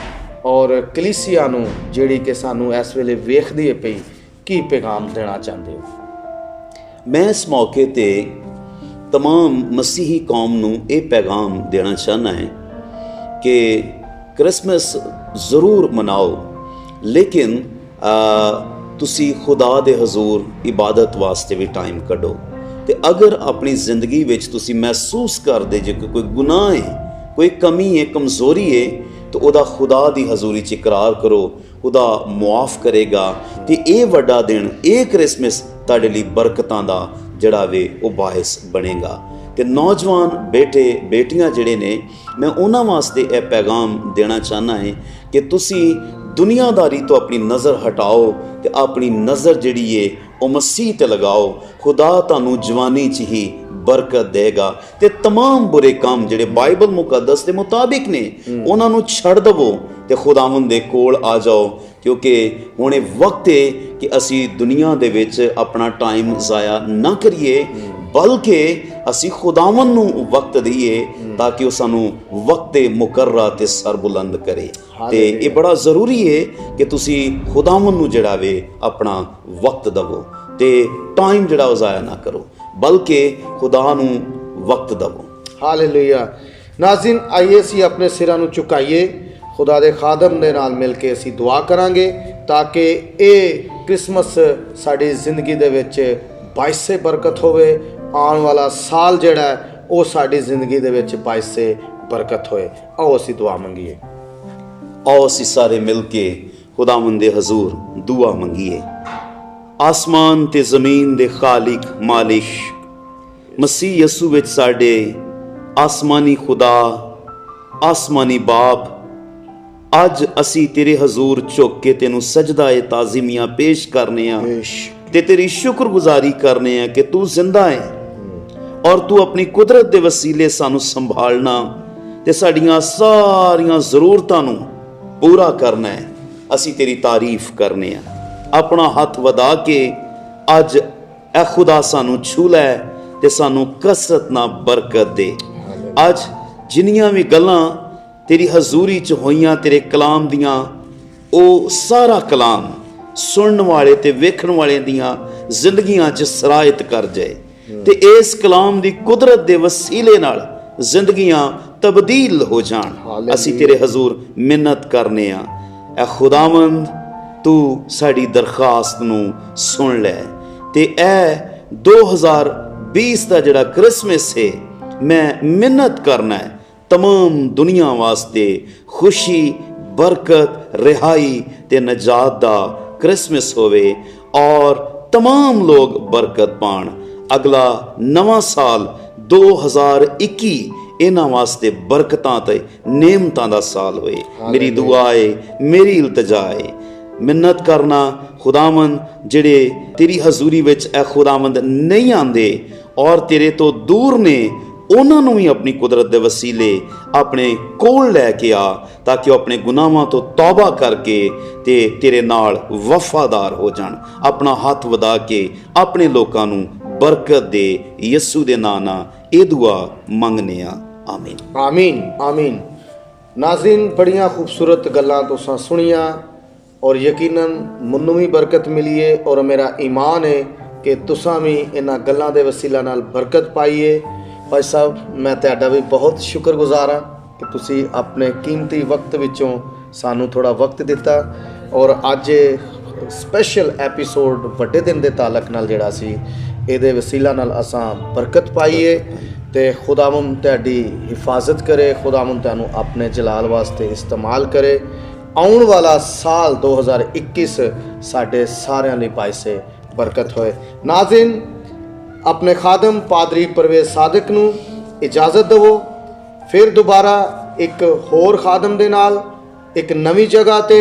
ਔਰ ਕਲੀਸਿਆ ਨੂੰ ਜਿਹੜੀ ਕਿ ਸਾਨੂੰ ਇਸ ਵੇਲੇ ਵੇਖਦੀ ਹੈ ਪਈ, ਕੀ ਪੈਗਾਮ ਦੇਣਾ ਚਾਹੁੰਦੇ ਹੋ? ਮੈਂ ਇਸ ਮੌਕੇ ਤੇ तमाम मसीही कौम ਨੂੰ ਇਹ ਪੈਗਾਮ ਦੇਣਾ ਚਾਹੁੰਦਾ ਹੈ ਕਿ ਕ੍ਰਿਸਮਸ ਜ਼ਰੂਰ ਮਨਾਓ, ਲੇਕਿਨ ਤੁਸੀਂ ਖੁਦਾ ਦੇ ਹਜ਼ੂਰ ਇਬਾਦਤ ਵਾਸਤੇ ਵੀ ਟਾਈਮ ਕੱਢੋ। ਤੇ ਅਗਰ ਆਪਣੀ ਜ਼ਿੰਦਗੀ ਵਿੱਚ ਤੁਸੀਂ ਮਹਿਸੂਸ ਕਰਦੇ ਜੇ ਕਿ ਕੋਈ ਗੁਨਾਹ ਹੈ, ਕੋਈ ਕਮੀ ਹੈ, ਕਮਜ਼ੋਰੀ ਹੈ, ਤਾਂ ਉਹਦਾ ਖੁਦਾ ਦੀ ਹਜ਼ੂਰੀ 'ਚ ਇਕਰਾਰ ਕਰੋ, ਖੁਦਾ ਮੁਆਫ ਕਰੇਗਾ। ਤੇ ਇਹ ਵੱਡਾ ਦਿਨ, ਇਹ ਕ੍ਰਿਸਮਸ ਤੁਹਾਡੇ ਲਈ ਬਰਕਤਾਂ ਦਾ ਜਿਹੜਾ ਵੇ ਉਹ ਬਾਇਸ ਬਣੇਗਾ। ਤੇ ਨੌਜਵਾਨ ਬੇਟੇ ਬੇਟੀਆਂ ਜਿਹੜੇ ਨੇ, ਮੈਂ ਉਹਨਾਂ ਵਾਸਤੇ ਇਹ ਪੈਗਾਮ ਦੇਣਾ ਚਾਹੁੰਦਾ ਹੈ ਕਿ ਤੁਸੀਂ ਦੁਨੀਆਦਾਰੀ ਤੋਂ ਆਪਣੀ ਨਜ਼ਰ ਹਟਾਓ ਤੇ ਆਪਣੀ ਨਜ਼ਰ ਜਿਹੜੀ ਏ ਉਹ ਮਸੀਹ ਤੇ ਲਗਾਓ। ਖੁਦਾ ਤੁਹਾਨੂੰ ਜਵਾਨੀ 'ਚ ਹੀ ਬਰਕਤ ਦੇਗਾ ਤੇ तमाम ਬੁਰੇ ਕੰਮ ਜਿਹੜੇ ਬਾਈਬਲ ਮੁਕੱਦਸ ਦੇ ਮੁਤਾਬਿਕ ਨੇ ਉਹਨਾਂ ਨੂੰ ਛੱਡ ਦਵੋ ਤੇ ਖੁਦਾਵੰਦ ਦੇ ਕੋਲ ਆ ਜਾਓ, ਕਿਉਂਕਿ ਹੁਣ ਇਹ ਵਕਤ ਹੈ ਕਿ ਅਸੀਂ ਦੁਨੀਆ ਦੇ ਵਿੱਚ ਆਪਣਾ ਟਾਈਮ ਜ਼ਾਇਆ ਨਾ ਕਰੀਏ, ਬਲਕਿ ਅਸੀਂ ਖੁਦਾਵੰਦ ਨੂੰ ਵਕਤ ਦਈਏ ਤਾਂ ਕਿ ਉਹ ਸਾਨੂੰ ਵਕਤ ਮੁਕਰਰਾ ਤੇ ਸਰਬੁਲੰਦ ਕਰੇ। ਤੇ ਇਹ ਬੜਾ ਜ਼ਰੂਰੀ ਹੈ ਕਿ ਤੁਸੀਂ ਖੁਦਾਵੰਦ ਨੂੰ ਜਿਹੜਾ ਵੇ ਆਪਣਾ ਵਕਤ ਦਵੋ ਤੇ ਟਾਈਮ ਜਿਹੜਾ ਉਹ ਜ਼ਾਇਆ ਨਾ ਕਰੋ, ਬਲਕਿ ਖੁਦਾ ਨੂੰ ਵਕਤ ਦਵੋ। ਹਾਲੇਲੂਇਆ। ਨਾਜ਼ਰੀਨ, ਆਈਏ ਅਸੀਂ ਆਪਣੇ ਸਿਰਾਂ ਨੂੰ ਝੁਕਾਈਏ, ਖੁਦਾ ਦੇ ਖਾਦਮ ਦੇ ਨਾਲ ਮਿਲ ਕੇ ਅਸੀਂ ਦੁਆ ਕਰਾਂਗੇ ਤਾਂ ਕਿ ਇਹ ਕ੍ਰਿਸਮਸ ਸਾਡੀ ਜ਼ਿੰਦਗੀ ਦੇ ਵਿੱਚ ਬਾਇਸੇ ਬਰਕਤ ਹੋਵੇ। ਆਉਣ ਵਾਲਾ ਸਾਲ ਜਿਹੜਾ ਉਹ ਸਾਡੀ ਜ਼ਿੰਦਗੀ ਦੇ ਵਿੱਚ ਬਾਇਸੇ ਬਰਕਤ ਹੋਏ। ਆਓ ਅਸੀਂ ਦੁਆ ਮੰਗੀਏ। ਆਓ ਅਸੀਂ ਸਾਰੇ ਮਿਲ ਕੇ ਖੁਦਾਵੰਦ ਦੇ ਹਜ਼ੂਰ ਦੁਆ ਮੰਗੀਏ। ਆਸਮਾਨ ਤੇ ਜ਼ਮੀਨ ਦੇ ਖਾਲਿਕ ਮਾਲਿਕ ਮਸੀਹ ਯਸੂ ਵਿੱਚ ਸਾਡੇ ਆਸਮਾਨੀ ਖੁਦਾ, ਆਸਮਾਨੀ ਬਾਪ, ਅੱਜ ਅਸੀਂ ਤੇਰੇ ਹਜ਼ੂਰ ਝੁਕ ਕੇ ਤੈਨੂੰ ਸਜਦਾ ਏ ਤਾਜ਼ੀਮੀਆਂ ਪੇਸ਼ ਕਰਨੇ ਆ ਤੇ ਤੇਰੀ ਸ਼ੁਕਰਗੁਜ਼ਾਰੀ ਕਰਨੇ ਆ ਕਿ ਤੂੰ ਜ਼ਿੰਦਾ ਹੈ ਔਰ ਤੂੰ ਆਪਣੀ ਕੁਦਰਤ ਦੇ ਵਸੀਲੇ ਸਾਨੂੰ ਸੰਭਾਲਣਾ ਤੇ ਸਾਡੀਆਂ ਸਾਰੀਆਂ ਜ਼ਰੂਰਤਾਂ ਨੂੰ ਪੂਰਾ ਕਰਨਾ ਹੈ। ਅਸੀਂ ਤੇਰੀ ਤਾਰੀਫ ਕਰਨੇ ਆ। ਆਪਣਾ ਹੱਥ ਵਧਾ ਕੇ ਅੱਜ ਐ ਖੁਦਾ ਸਾਨੂੰ ਛੂ ਲੈ ਤੇ ਸਾਨੂੰ ਕਸਰਤ ਨਾਲ ਬਰਕਤ ਦੇ। ਅੱਜ ਜਿੰਨੀਆਂ ਵੀ ਗੱਲਾਂ ਤੇਰੀ ਹਜ਼ੂਰੀ 'ਚ ਹੋਈਆਂ ਤੇਰੇ ਕਲਾਮ ਦੀਆਂ, ਉਹ ਸਾਰਾ ਕਲਾਮ ਸੁਣਨ ਵਾਲੇ ਤੇ ਵੇਖਣ ਵਾਲੇ ਦੀਆਂ ਜ਼ਿੰਦਗੀਆਂ 'ਚ ਸਰਾਇਤ ਕਰ ਜਾਏ ਤੇ ਇਸ ਕਲਾਮ ਦੀ ਕੁਦਰਤ ਦੇ ਵਸੀਲੇ ਨਾਲ ਜ਼ਿੰਦਗੀਆਂ ਤਬਦੀਲ ਹੋ ਜਾਣ। ਅਸੀਂ ਤੇਰੇ ਹਜ਼ੂਰ ਮਿੰਨਤ ਕਰਨੇ ਆ। ਐ ਖੁਦਾਵੰਦ, ਤੂੰ ਸਾਡੀ ਦਰਖਾਸਤ ਨੂੰ ਸੁਣ ਲੈ ਤੇ ਇਹ 2020 ਦਾ ਜਿਹੜਾ ਕ੍ਰਿਸਮਸ ਹੈ, ਮੈਂ ਮਿੰਨਤ ਕਰਨਾ ਹੈ तमाम ਦੁਨੀਆ ਵਾਸਤੇ ਖੁਸ਼ੀ, ਬਰਕਤ, ਰਿਹਾਈ ਤੇ ਨਜਾਤ ਦਾ ਕ੍ਰਿਸਮਸ ਹੋਵੇ ਔਰ तमाम ਲੋਕ ਬਰਕਤ ਪਾਣ। ਅਗਲਾ ਨਵਾਂ ਸਾਲ 2021 ਇਹਨਾਂ ਵਾਸਤੇ ਬਰਕਤਾਂ ਤੇ ਨੇਮਤਾਂ ਦਾ ਸਾਲ ਹੋਏ। ਮੇਰੀ ਦੁਆ ਹੈ, ਮੇਰੀ ਇਲਤਜਾ ਹੈ, ਮਿੰਨਤ ਕਰਨਾ ਖੁਦਾਵੰਦ, ਜਿਹੜੇ ਤੇਰੀ ਹਜ਼ੂਰੀ ਵਿੱਚ ਐ ਖੁਦਾਵੰਦ ਨਹੀਂ ਆਂਦੇ ਔਰ ਤੇਰੇ ਤੋਂ ਦੂਰ ਨੇ, ਉਹਨਾਂ ਨੂੰ ਵੀ ਆਪਣੀ ਕੁਦਰਤ ਦੇ ਵਸੀਲੇ ਆਪਣੇ ਕੋਲ ਲੈ ਕੇ ਆ, ਤਾਂ ਕਿ ਉਹ ਆਪਣੇ ਗੁਨਾਹਾਂ ਤੋਂ ਤੌਬਾ ਕਰਕੇ ਤੇ ਤੇਰੇ ਨਾਲ ਵਫਾਦਾਰ ਹੋ ਜਾਣ। ਆਪਣਾ ਹੱਥ ਵਧਾ ਕੇ ਆਪਣੇ ਲੋਕਾਂ ਨੂੰ ਬਰਕਤ ਦੇ। ਯਿਸੂ ਦੇ ਨਾਂ ਨਾਲ ਇਹ ਦੁਆ ਮੰਗਨੇ ਆ, ਆਮੀਨ। आमीन आमीन। नाज़रीन, बड़ियां खूबसूरत गल्लां तुसां सुनियां और यकीनन मैनूं भी बरकत मिली है और मेरा ईमान है कि तुसां भी इन्हां गल्लां दे वसीला नाल बरकत पाई है। भाई साहब, मैं तुहाडा भी बहुत शुक्रगुजार हाँ कि तुसी अपने कीमती वक्त विचों सानू थोड़ा वक्त दिता और अज स्पैशल एपीसोड वड्डे दिन दे तालक नाल जिहड़ा सी इहदे वसीला नाल असां बरकत पाई है। तो खुदावंद तुहाडी हिफाजत करे, खुदावंद तुहानू अपने जलाल वास्ते इस्तेमाल करे। आउण वाला साल 2021 साडे सारिਆਂ ਲਈ पाइसे बरकत होए। नाज़रीन, अपने खादम पादरी परवेज़ सादिक नू इजाज़त देवो। फिर दोबारा एक होर खादम दे नाल एक नवीं जगह ते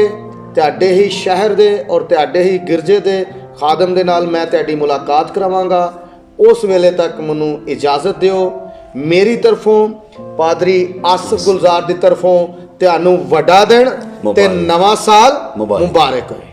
तुहाडे ही शहर दे और तुहाडे ही गिरजे दे खादम दे नाल मैं तुहाडी मुलाकात करावांगा। उस वेले तक मैनू इजाज़त दिओ। मेरी तरफों पादरी आसिफ गुलजार दी तरफों तुहानू वड्डा दिन ते नवां साल मुबारक होए।